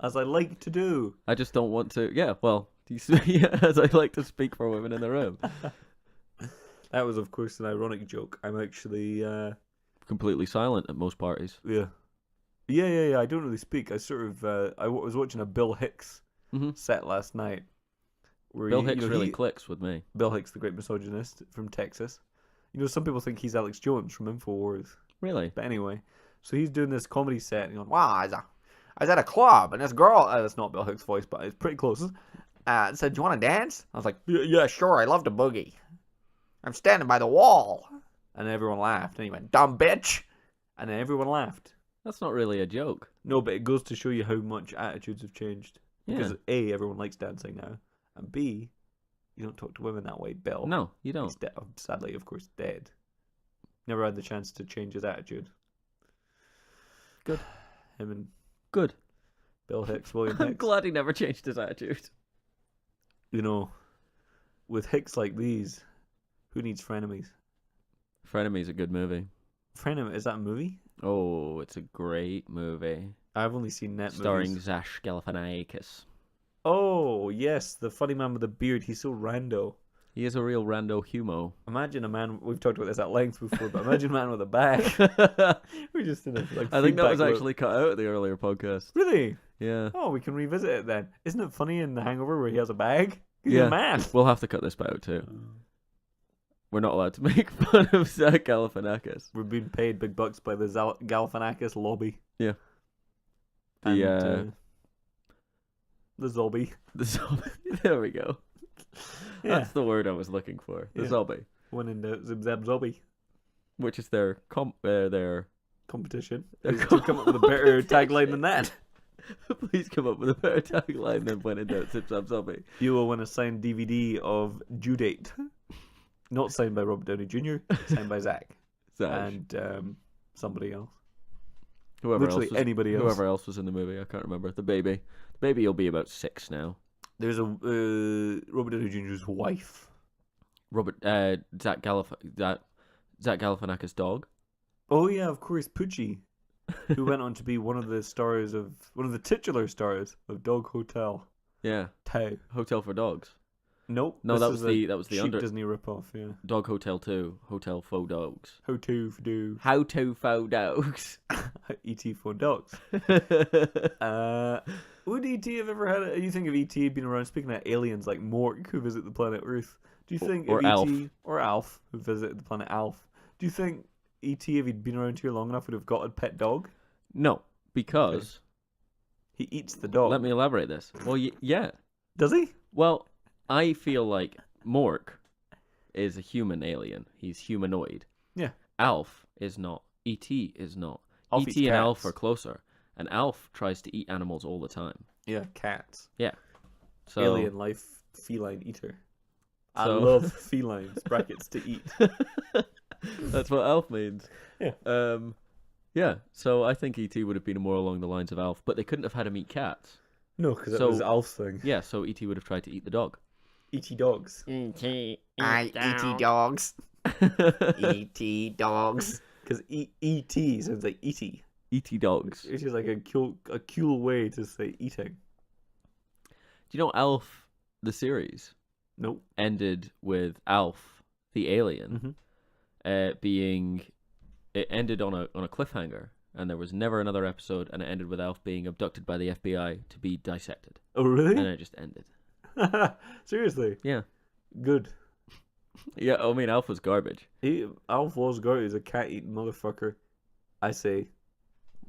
as I like to do. I just don't want to. Yeah, well, as I like to speak for women in the room. That was, of course, an ironic joke. I'm actually, Completely silent at most parties. yeah. I don't really speak. I sort of, I was watching a Bill Hicks Mhm. set last night. Where Bill Hicks really clicks with me. Bill Hicks, the great misogynist from Texas. Some people think he's Alex Jones from InfoWars. Really? But anyway, so he's doing this comedy set and going, Wow, I was at a club and this girl that's not Bill Hicks' voice, but it's pretty close. said, "Do you want to dance?" I was like, "Yeah, sure. I love to boogie. I'm standing by the wall." And then everyone laughed. And he went, Dumb bitch. and then everyone laughed. That's not really a joke. No, but it goes to show you how much attitudes have changed. Yeah. Because A, everyone likes dancing now. And B, you don't talk to women that way, Bill. No, you don't. He's sadly, of course, dead. Never had the chance to change his attitude. Good. Him and Good. Bill Hicks, William I'm Hicks. glad he never changed his attitude. With Hicks like these, who needs frenemies? Frenemies a good movie. Frenemy, is that a movie? Oh, it's a great movie. I've only seen net Starring movies. Zash Galifianakis. Oh, yes, the funny man with the beard. He's so rando. He is a real rando humo. Imagine a man, we've talked about this at length before, but imagine a man with a bag. We're just in a I think that was feedback loop. actually cut out of the earlier podcast. Really? Yeah. Oh, we can revisit it then. Isn't it funny in The Hangover where he has a bag? He's Yeah. a man. We'll have to cut this bit out too. We're not allowed to make fun of Zach Galifianakis. We're being paid big bucks by the Galifianakis lobby. Yeah. And, the zombie. The zombie. There we go. Yeah. That's the word I was looking for. The Yeah. zombie, One in the Zib Zab Zombie which is their competition. Their Is to come up with a better tagline than that. Please come up with a better tagline than when in doubt, Zip Zap Zombie. You will win a signed DVD of Due Date. Not signed by Robert Downey Jr., signed by Zach. Zash. And somebody else. Whoever Literally else was, anybody else. Whoever else was in the movie, I can't remember. The baby. The baby will be about 6 now. There's a Robert Downey Jr.'s wife. Zach Galifianakis' dog. Oh yeah, of course, Poochie, who went on to be one of the titular stars of Dog Hotel. Yeah. Tau. Hotel for Dogs. Nope. No, this that is was a the cheap under Disney ripoff. Yeah. Dog Hotel 2, Hotel Faux Dogs. How to do How to Faux Dogs. E.T. for dogs. Would E.T. have ever had? You think of E.T. being around? Speaking of aliens like Mork, who visit the planet Earth, Do you think Or if Alf. E.T. or Alf, who visited the planet Alf, do you think E.T., if he'd been around here long enough, would have got a pet dog? No, because He eats the dog. let me elaborate this. Well, yeah. Does he? Well, I feel like Mork is a human alien. He's humanoid. Yeah. Alf is not. E.T. is not. Alf E.T. eats and Alf cats. are closer, and Alf tries to eat animals all the time. Yeah, cats. So Alien life, feline eater. I So- love felines. Brackets to eat. that's what Alf means. Yeah. Yeah. So I think E.T. would have been more along the lines of Alf, but they couldn't have had him eat cats. No, because it So- was Alf's thing. Yeah. So E.T. would have tried to eat the dog. E.T. dogs. I E.T. dogs. E.T. dogs. Because E.T. sounds like E.T. E.T. dogs. Which is like a cool way to say eating. Do you know Alf the series Nope. ended with Alf the alien being it ended on a cliffhanger, and there was never another episode, and it ended with Alf being abducted by the FBI to be dissected, Oh, and really? it just ended. Seriously? Yeah. Good. Yeah, I mean Alf was garbage. Alf was good. He's a cat-eating motherfucker. I say.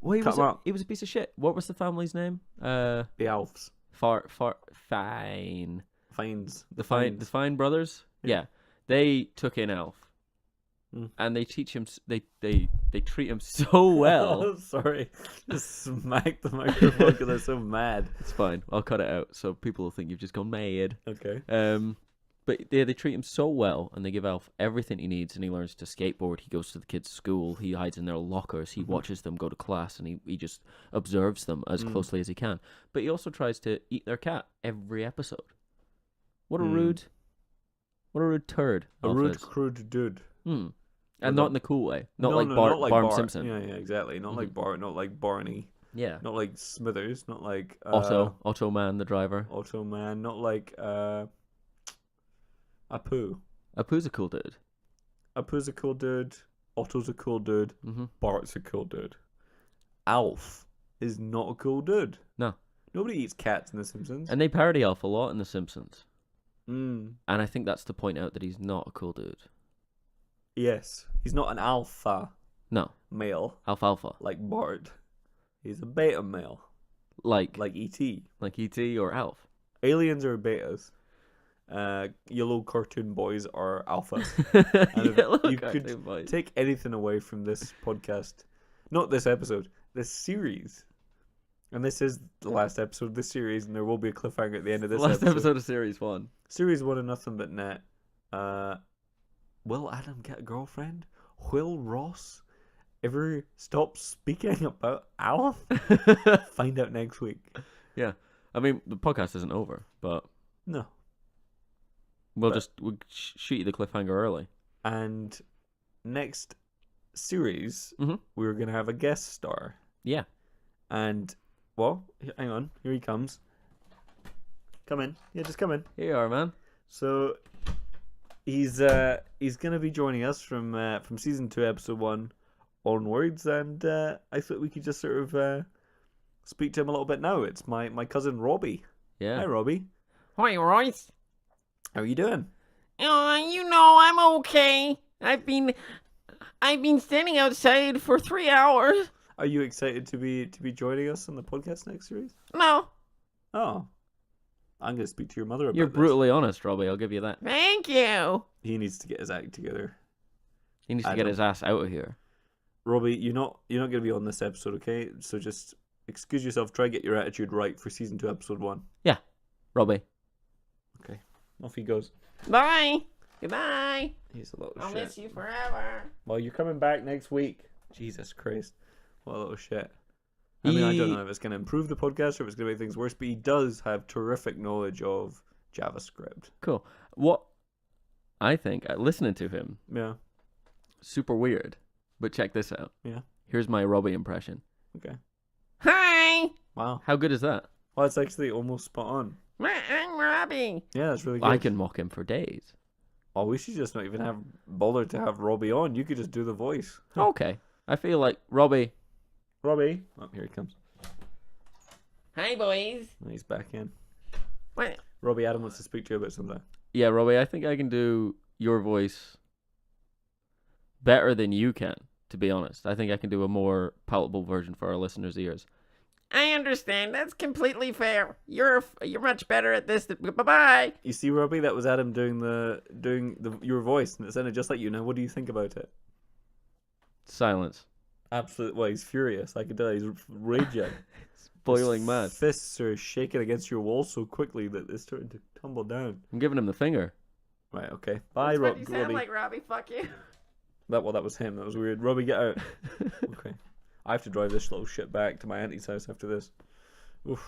Well, Cut him out. he was a piece of shit. What was the family's name? The Alfs. Fine. Fines. The Fine brothers. Yeah, they took in Alf, Mm. and they teach him. They treat him so well. Oh, sorry. Just smacked the microphone because I'm so mad. It's fine. I'll cut it out so people will think you've just gone mad. Okay. But they treat him so well, and they give Alf everything he needs, and he learns to skateboard. He goes to the kids' school. He hides in their lockers. He watches them go to class, and he just observes them as closely as he can. But he also tries to eat their cat every episode. What a rude turd. A Alf rude, is. crude dude. And With not a- in the cool way. Not No, like no, Bart, not like Barn Bart. Simpson. Yeah, exactly. Not like Bart. Not like Barney. Yeah. Not like Smithers. Not like Otto Man, the driver. Otto Man. Not like Apu. Apu's a cool dude. Apu's a cool dude. Otto's a cool dude. Mm-hmm. Bart's a cool dude. Alf is not a cool dude. No. Nobody eats cats in The Simpsons. And they parody Alf a lot in The Simpsons. Mm. And I think that's to point out that he's not a cool dude. Yes. He's not an alpha No. male Alfalfa. like Bart. He's a beta male Like E.T. E.T. or Alf. Aliens are betas. Yellow cartoon boys are alphas. And if Yellow you cartoon could boys. take anything away from this podcast, not this episode, this series, and this is the last episode of this series, and there will be a cliffhanger at the end of this Last episode of Series 1. Series 1 of Nothing But Net. Will Adam get a girlfriend? Will Ross ever stop speaking about Alf? Find out next week. Yeah. I mean, the podcast isn't over, but No. we'll But- shoot you the cliffhanger early. And next series, Mhm. we're going to have a guest star. Yeah. And, well, hang on. Here he comes. Come in. Yeah, just come in. Here you are, man. So, he's going to be joining us from season 2, episode 1 onwards. And I thought we could just sort of speak to him a little bit now. It's my cousin Robbie. Yeah. Hi, Robbie. Hi, Royce. How are you doing? You know, I'm okay. I've been standing outside for 3 hours. Are you excited to be joining us on the podcast next series? No, Oh, I'm going to speak to your mother about You're this. brutally honest, Robbie. I'll give you that. thank you. He needs to get his act together. He needs to I get don't- his ass out of here. Robbie, you're not going to be on this episode, okay? So just excuse yourself. Try to get your attitude right for season 2, episode 1. Robbie. Off he goes. Bye. Goodbye. He's a little I'll shit. miss you forever. Well, you're coming back next week. Jesus Christ. What a little shit. I mean, I don't know if it's going to improve the podcast or if it's going to make things worse, but he does have terrific knowledge of JavaScript. Cool. What I think, listening to him, Yeah. super weird. But check this out. Yeah. Here's my Robbie impression. Okay. Hi. Wow. How good is that? Well, it's actually almost spot on. I'm Robbie. Yeah, that's really good. I can mock him for days. Oh, we should just not even have bothered to have Robbie on. You could just do the voice. Okay. I feel like Robbie. Robbie. Oh, here he comes. Hi, boys. He's back in. What? Robbie, Adam wants to speak to you about something. Yeah, Robbie, I think I can do your voice better than you can, to be honest. I think I can do a more palatable version for our listeners' ears. I understand. That's completely fair. You're much better at this. Bye-bye. You see, Robbie, that was Adam doing your voice, and it sounded just like you. Now, what do you think about it? Silence. Absolutely. Well, he's furious. I can tell he's raging. Boiling His mad. Fists are shaking against your wall so quickly that it's starting to tumble down. I'm giving him the finger. Right. Okay. Bye, That's what you sound Robbie. like, Robbie. Fuck you. That was him. That was weird. Robbie, get out. Okay. I have to drive this little shit back to my auntie's house after this. Oof.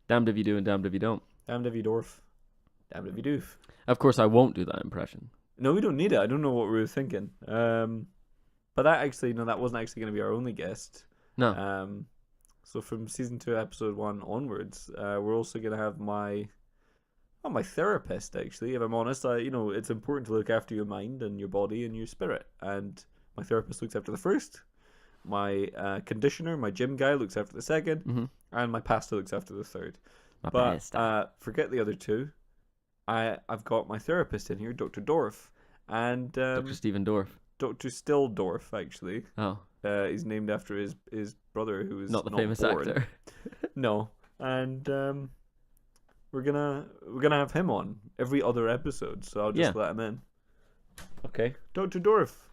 Damned if you do and damned if you don't. Damned if you dwarf. Damned if you doof. Of course, I won't do that impression. No, we don't need it. I don't know what we were thinking. But that actually, no, that wasn't actually going to be our only guest. No. So from season 2, episode 1 onwards, we're also going to have my therapist. Actually, if I'm honest, it's important to look after your mind and your body and your spirit. And my therapist looks after the first. My conditioner, my gym guy, looks after the second, and my pastor looks after the third. Forget the other two. I've got my therapist in here, Dr. Dorf, and Dr. Stephen Dorff. Dr. Stilldorf, actually. Oh. He's named after his brother, who is Not the famous born. actor. No, and we're gonna have him on every other episode, so I'll just let him in. Okay, Dr. Dorf,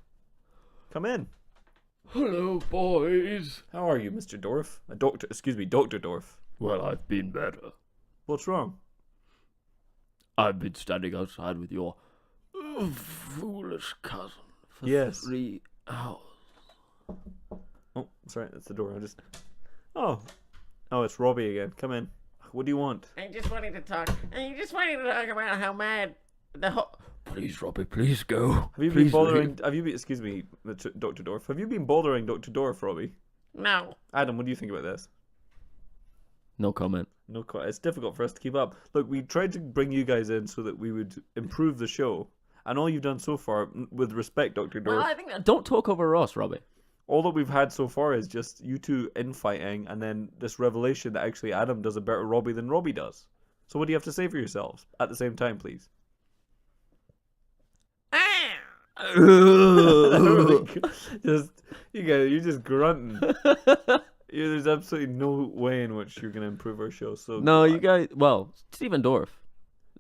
come in. Hello, boys. How are you, Mr. Dorf? Dr. Dorf. Well, I've been better. What's wrong? I've been standing outside with your foolish cousin for Yes. 3 hours. Oh, sorry, that's the door. Oh, it's Robbie again. Come in. What do you want? I just wanted to talk. About how mad the whole. Please, Robbie, please go. Have you Please been bothering? leave. Have you been? Excuse me, Dr. Dorf. Have you been bothering Dr. Dorf, Robbie? No. Adam, what do you think about this? No comment. No, it's difficult for us to keep up. Look, we tried to bring you guys in so that we would improve the show, and all you've done so far, with respect, Dr. Dorf, Well, I think don't talk over us, Robbie. all that we've had so far is just you two infighting, and then this revelation that actually Adam does a better Robbie than Robbie does. So what do you have to say for yourselves at the same time, please? You're just grunting. There's absolutely no way in which you're going to improve our show. So No, you guys. Well, Stephen Dorff.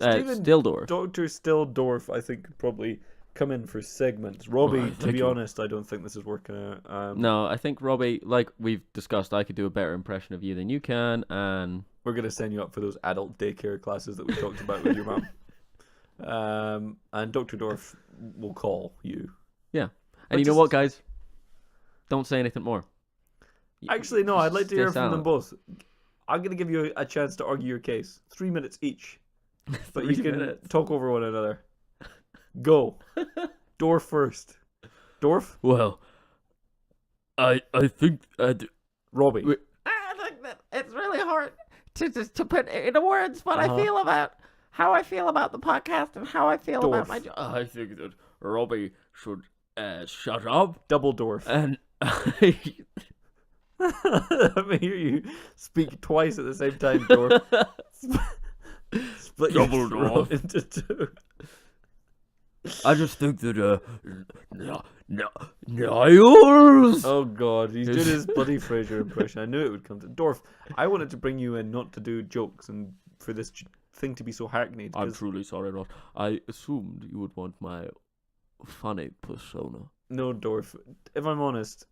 Stilldorf. Dr. Stilldorf, I think, could probably come in for segments. Robbie, Right, to thank be you. honest, I don't think this is working out. No, I think Robbie, like we've discussed, I could do a better impression of you than you can, and We're going to send you up for those adult daycare classes that we talked about with your mum. And Dr. Dorf will call you. yeah. But And you know just- what, guys? Don't say anything more. Actually, no, I'd like to Stay hear from them silent. both. I'm going to give you a chance to argue your case. 3 minutes each. But you 3 can minutes. talk over one another. Go. Dorf first. Dorf? Well, I think Robbie. Wait. I think that it's really hard to put into words what Uh-huh. I feel about how I feel about the podcast and how I feel Dorf. about my job. I think that Robbie should shut up Double Dorf. and Let me hear you speak twice at the same time, Dorf. Split your Double throat Dorf. into two. I just think that Niles. Oh god, he's doing his bloody Fraser impression. I knew it would come to Dorf. I wanted to bring you in not to do jokes and for this thing to be so hackneyed. I'm 'cause- truly sorry, Ross. I assumed you would want my funny persona. No, Dorf. If I'm honest,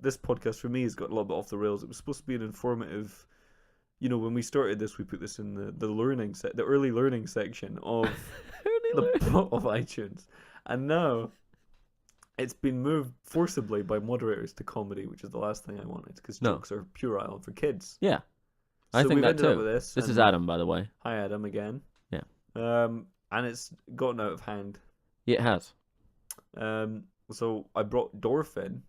this podcast for me has got a little bit off the rails. It was supposed to be an informative. You know, when we started this, we put this in the early learning section of of iTunes, and now it's been moved forcibly by moderators to comedy, which is the last thing I wanted because No. jokes are puerile for kids. Yeah, I So think we've that ended up too. with this. This is and- Adam, by the way. Hi, Adam again. Yeah. And it's gotten out of hand. Yeah, it has. So I brought Dorf in.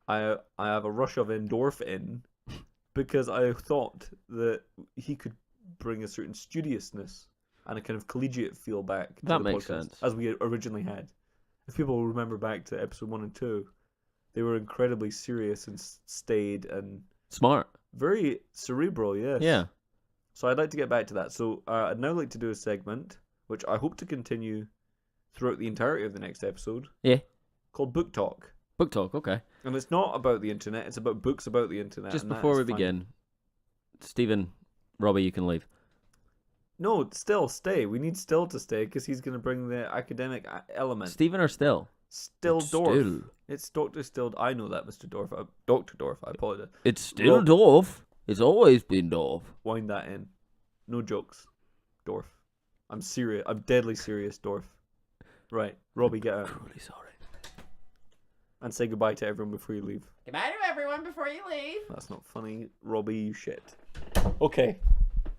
I have a rush of Dorf in because I thought that he could bring a certain studiousness and a kind of collegiate feel back to That the makes podcast, sense. as we originally had. If people remember back to episode 1 and 2, they were incredibly serious and staid and Smart. very cerebral. Yes. Yeah. So I'd like to get back to that. So I'd now like to do a segment, which I hope to continue throughout the entirety of the next episode. Yeah. Called Book Talk. Book talk, okay. And it's not about the internet, it's about books about the internet. Just and that before is we fun. begin, Stephen, Robbie, you can leave. No, Still, stay. We need Still to stay because he's going to bring the academic element. Stephen or Still? Still It's Dorf. Still. It's Dr. Still. I know that, Mr. Dorf. Dr. Dorf, I apologize. It's still Rob- Dorf. It's always been Dorf. Wind that in. No jokes. Dorf. I'm serious. I'm deadly serious, Dorf. Right. Robbie, get out. Truly sorry. And say goodbye to everyone before you leave. Goodbye to everyone before you leave. That's not funny. Robbie, you shit. Okay.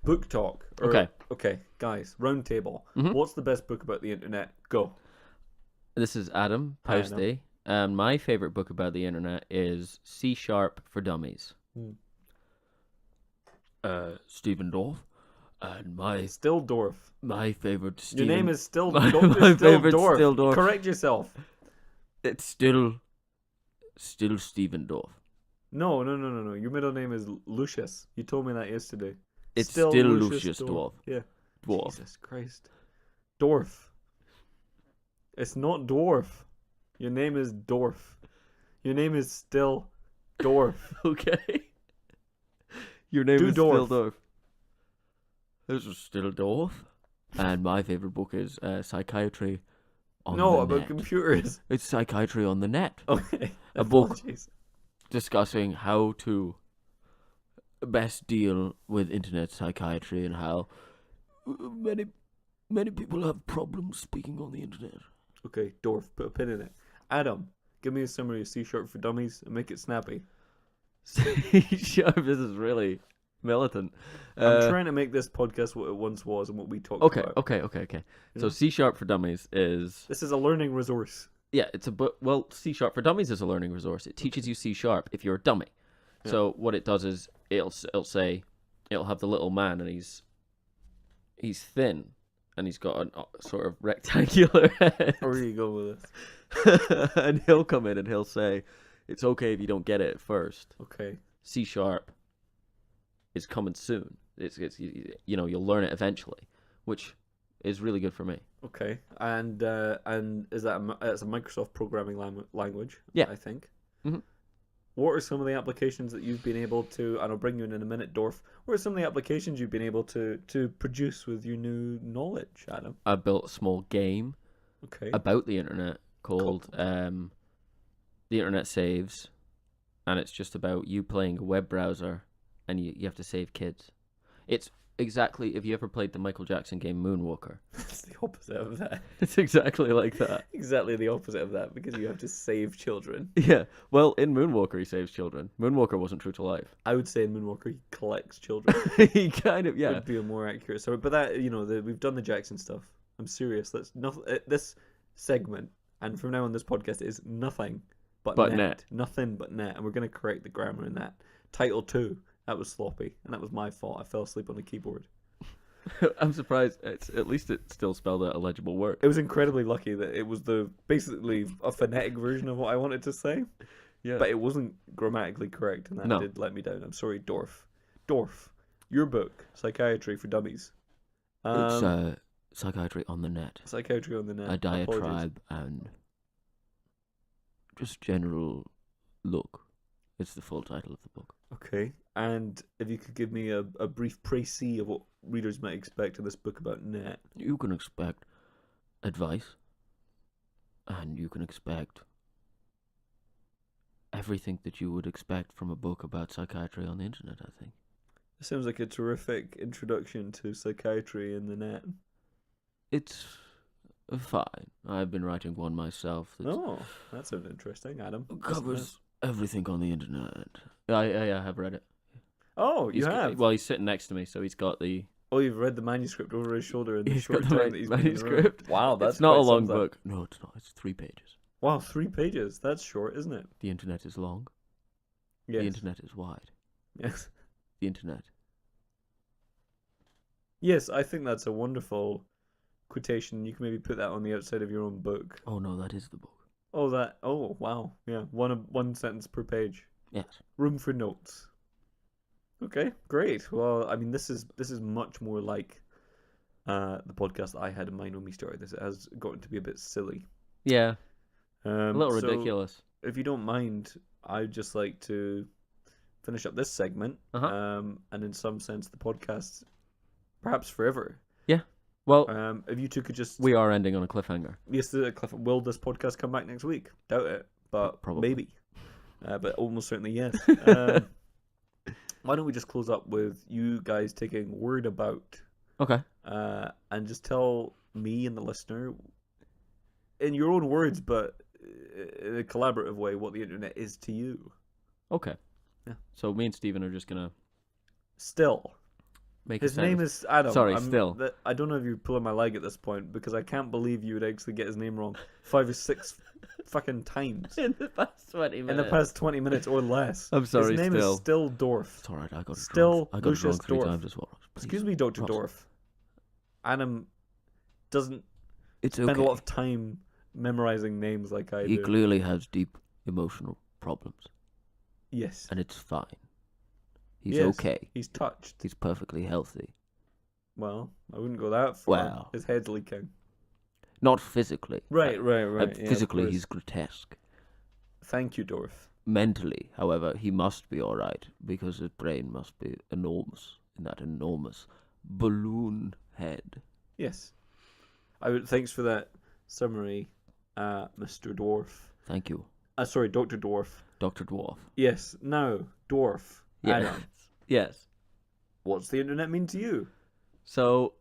Book talk. Okay. Okay, guys. Round table. Mhm. What's the best book about the internet? Go. This is Adam Hi, Posty, and my favorite book about the internet is C# for Dummies. Stephen Dorff, and Still Dorf. my favorite. Your name is still my Dr. Still favorite Dorf. Still Dorf. Correct yourself. It's still Stephen Dorff. No. Your middle name is Lucius. You told me that yesterday. It's still Lucius Dorff. Yeah. Dwarf. Jesus Christ. Dorf. It's not Dwarf. Your name is Dorf. Your name is still Dorf. Okay. Your name Do is still Dorf. Dorff. This is still Dorff, and my favorite book is Psychiatry on No, the about Net. computers. It's Psychiatry on the Net, Okay. A book. Apologies. discussing how to best deal with internet psychiatry and how many people have problems speaking on the internet. Okay, Dorf, put a pin in it. Adam, give me a summary of C# for Dummies and make it snappy. Sure, this is really militant. I'm trying to make this podcast what it once was and what we talked Okay, about. okay. So Yeah. C# for Dummies is This is a learning resource. it's a book. Well, C# for Dummies is a learning resource. It teaches you C# if you're a dummy. Yeah. So what it does is it'll have the little man and he's thin and he's got a sort of rectangular head. Where you go with this? And he'll come in and he'll say, "It's okay if you don't get it at first. Okay. C# is coming soon. It's you'll learn it eventually," which is really good for me. Okay. And is that it's a Microsoft programming language? Yeah. I think. Mhm. What are some of the applications that you've been able to? And I'll bring you in a minute, Dorf. What are some of the applications you've been able to produce with your new knowledge, Adam? I built a small game Okay. about the internet called The Internet Saves, and it's just about you playing a web browser and you have to save kids. It's exactly, if you ever played the Michael Jackson game Moonwalker, It's the opposite of that. it's exactly like that. Exactly the opposite of that because you have to save children. Yeah, well, in Moonwalker he saves children. Moonwalker wasn't true to life. I would say in Moonwalker he collects children. He kind of, yeah. Would be a more accurate story. But that we've done the Jackson stuff. I'm serious. That's not this segment, and from now on this podcast is nothing but net. Nothing but net, and we're going to correct the grammar in that. Title 2, that was sloppy, and that was my fault. I fell asleep on the keyboard. I'm surprised. At least it still spelled out a legible word. It was incredibly lucky that it was basically a phonetic version of what I wanted to say, Yeah. but it wasn't grammatically correct, and that No. did let me down. I'm sorry, Dorf. Dorf, your book, Psychiatry for Dummies. It's Psychiatry on the Net. Psychiatry on the Net. A Apologies. diatribe and just general look. It's the full title of the book. Okay, and if you could give me a brief précis of what readers might expect in this book about net. You can expect advice, and you can expect everything that you would expect from a book about psychiatry on the internet, I think. It sounds like a terrific introduction to psychiatry in the net. It's fine. I've been writing one myself that Oh, that sounds interesting, Adam. covers everything on the internet. I have read it. Oh, you He's have? Well, he's sitting next to me, so he's got the... Oh, you've read the manuscript over his shoulder in the He's short got the time that he's been in the room. manuscript. Wow, that's it's not a quite long something. book. No, it's not. It's 3 pages. Wow, 3 pages. That's short, isn't it? The internet is long. Yes. The internet is wide. Yes. The internet. Yes, I think that's a wonderful quotation. You can maybe put that on the outside of your own book. Oh no, that is the book. Oh, wow. Yeah, one sentence per page. Yes. Room for notes. Okay, great. Well, I mean, this is much more like the podcast that I had in mind when we started this. It has gotten to be a bit silly. Yeah, a little So ridiculous. if you don't mind, I'd just like to finish up this segment, Uh-huh. and in some sense, the podcast, perhaps forever. Yeah. Well, If you two could just we are ending on a cliffhanger. yes, Cliff, will this podcast come back next week? Doubt it, but Probably. maybe. But almost certainly yes. Why don't we just close up with you guys taking word about, Okay. and just tell me and the listener, in your own words, but in a collaborative way, what the internet is to you. Okay. Yeah. So me and Steven are just gonna Still, make his a name is Adam. Sorry, Still. I don't know if you're pulling my leg at this point because I can't believe you would actually get his name wrong 5 or 6 fucking times in the past 20 minutes. in the past 20 minutes or less. I'm sorry, his name Still. is Still Dorf. It's alright, I got it Still wrong. I got it Lucius wrong 3 Dorf. times as well. Please. Excuse me, Dr. Ross. Dorf. Adam doesn't It's spend okay. a lot of time memorizing names like I He do. clearly has deep emotional problems, Yes. and it's fine. He's Yes. okay. He's touched. He's perfectly healthy. Well, I wouldn't go that far. Well. His head's leaking. Not physically. Right. Yeah, Physically, of he's course. grotesque. Thank you, Dorf. Mentally, however, he must be alright, because his brain must be enormous, in that enormous balloon head. Yes. Thanks for that summary, Mr. Dwarf. Thank you, Sorry, Dr. Dwarf. Dr. Dwarf. Yes. Now, Dwarf. Yes. Adam, Yes. what's the internet mean to you? So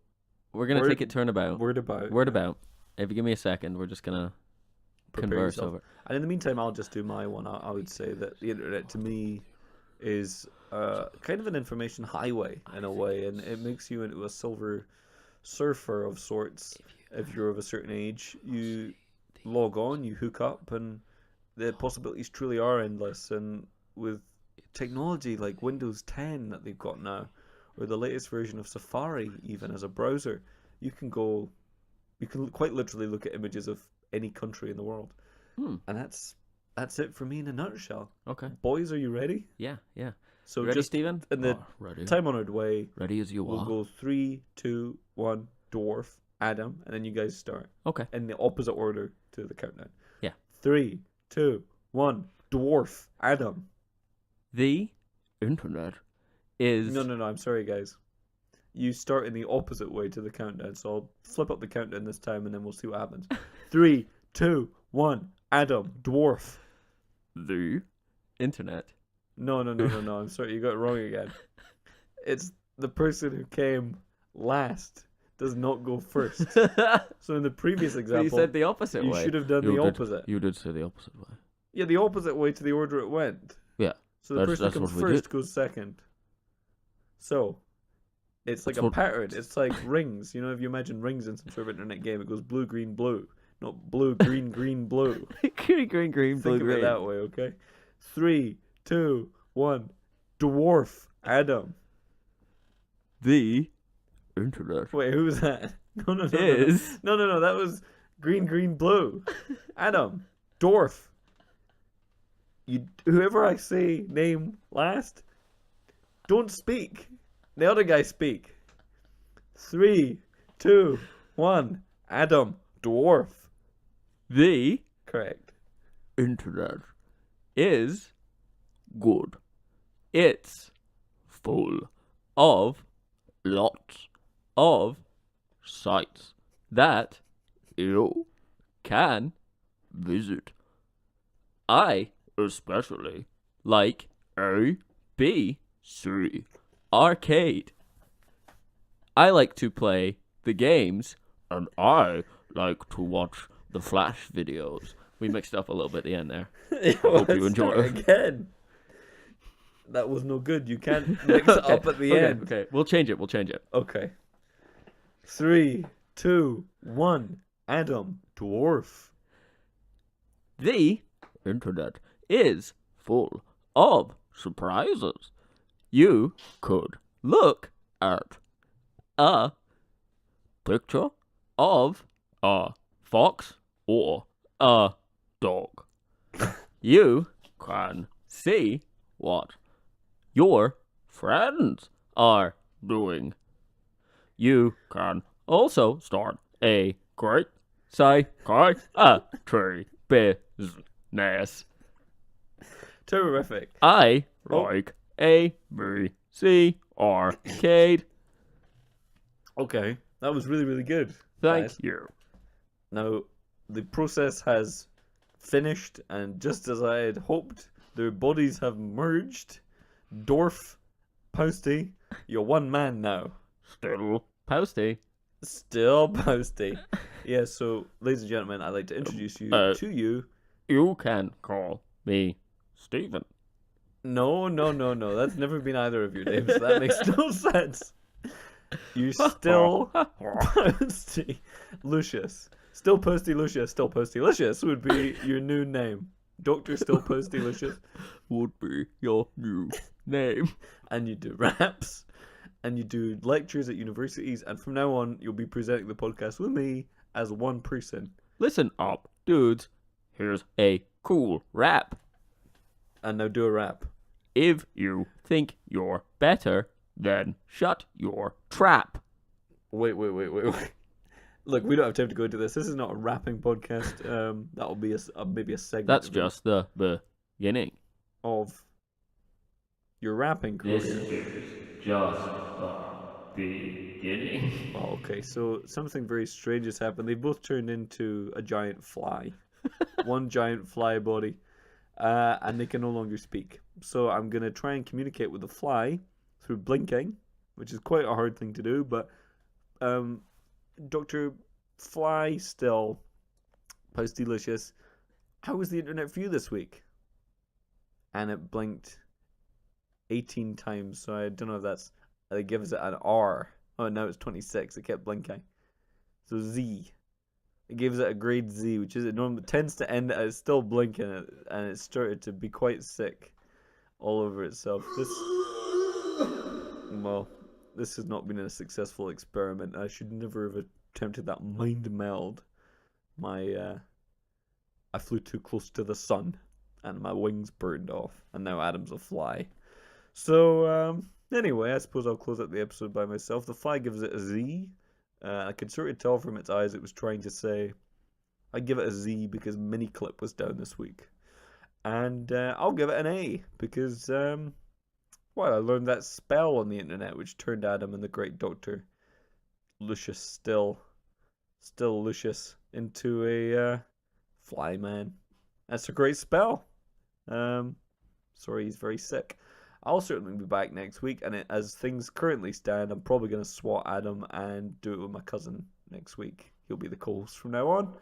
we're gonna Word- take it turnabout. Word about. Word about. If you give me a second, we're just gonna Prepare converse yourself. over. And in the meantime, I'll just do my one. I would say that the internet to me is kind of an information highway in a way, and it makes you into a silver surfer of sorts. If you're of a certain age, you log on, you hook up, and the possibilities truly are endless. And with technology like Windows 10 that they've got now, or the latest version of Safari, even as a browser, you can quite literally look at images of any country in the world. And that's it for me in a nutshell. Okay. Boys, are you ready? Yeah. Yeah. So You ready, just Steven? in the Ready? time-honored way, Ready as you we'll are. go 3, 2, 1, Dwarf, Adam, and then you guys start Okay. in the opposite order to the countdown. Yeah. 3, 2, 1, Dwarf, Adam. The Internet. is No, I'm sorry, guys. You start in the opposite way to the countdown, so I'll flip up the countdown this time, and then we'll see what happens. 3, 2, 1, Adam, Dwarf. the internet. No. I'm sorry, you got it wrong again. It's the person who came last does not go first. So in the previous So example, you said the opposite you way. should have done You the did. opposite. You did say the opposite way. Yeah, the opposite way to the order it went. Yeah. So the person That's who comes what we first did. goes second. So it's like That's a what- pattern. It's like rings. You know, if you imagine rings in some sort of internet game, it goes blue, green, blue. Not blue, green, green, blue. green, green, Think blue, of it green. that way, okay? 3, 2, 1. Dwarf Adam. The Internet. Wait, who was that? No. is No. That was green, green, blue. Adam. Dwarf. Whoever I say name last, don't speak. The other guy speak. 3, 2, 1. Adam. Dwarf. the Correct. Internet. is Good. it's Full. of Lots. of Sites. that You can visit. I Especially like A, B C. arcade. I like to play the games. And I like to watch the Flash videos. We mixed up a little bit at the end there. Hope you enjoy Start it. again. That was no good. You can't mix it up at the end. Okay, we'll change it. Okay. 3, 2, 1. Adam. Dwarf. The Internet. is Full. of Surprises. you Could. look At. a Picture. of A. fox Or. a Dog. you Can. see What. your friends are doing. You can also start a great psychiatry business. Terrific. I Oh. like ABC Arcade. Okay, that was really, really good. Thank guys. you. Now, the process has finished, and just as I had hoped, their bodies have merged. Dorf, Posty, you're one man now. Still Posty. Still Posty. Yeah, so, ladies and gentlemen, I'd like to introduce you to you. You can call me Stephen. No, that's never been either of your names. That makes no sense. You're still Posty Lucius. Still Posty Lucius, still Posty Lucius would be your new name. Dr. Still Posty Lucius. Would be your new name. And you do raps. And you do lectures at universities. And from now on, you'll be presenting the podcast with me as one person. Listen up, dudes. Here's a cool rap. And now do a rap. If you think you're better, then shut your trap. Wait. Look, we don't have time to go into this. This is not a rapping podcast. That'll be maybe a segment. That's just the beginning. Of your rapping career. This is just the beginning. Oh, okay, so something very strange has happened. They both turned into a giant fly. One giant fly body. And they can no longer speak. So I'm going to try and communicate with the fly through blinking, which is quite a hard thing to do, but Dr. Fly Still, Postilicious, how was the internet for you this week? And it blinked 18 times, so I don't know if that's, it gives it an R. Oh, now it's 26, it kept blinking. So Z. It gives it a grade Z, which is it normally tends to end at it's still blinking, and it started to be quite sick all over itself. This has not been a successful experiment. I should never have attempted that mind meld. I flew too close to the sun, and my wings burned off, and now Adam's a fly. So anyway, I suppose I'll close out the episode by myself. The fly gives it a Z. I could sort of tell from its eyes it was trying to say, I give it a Z because Miniclip was down this week. And I'll give it an A because, I learned that spell on the internet which turned Adam and the great Dr. Lucius still Lucius into a fly man. That's a great spell. Sorry, he's very sick. I'll certainly be back next week, and as things currently stand, I'm probably going to swat Adam and do it with my cousin next week. He'll be the co-host from now on.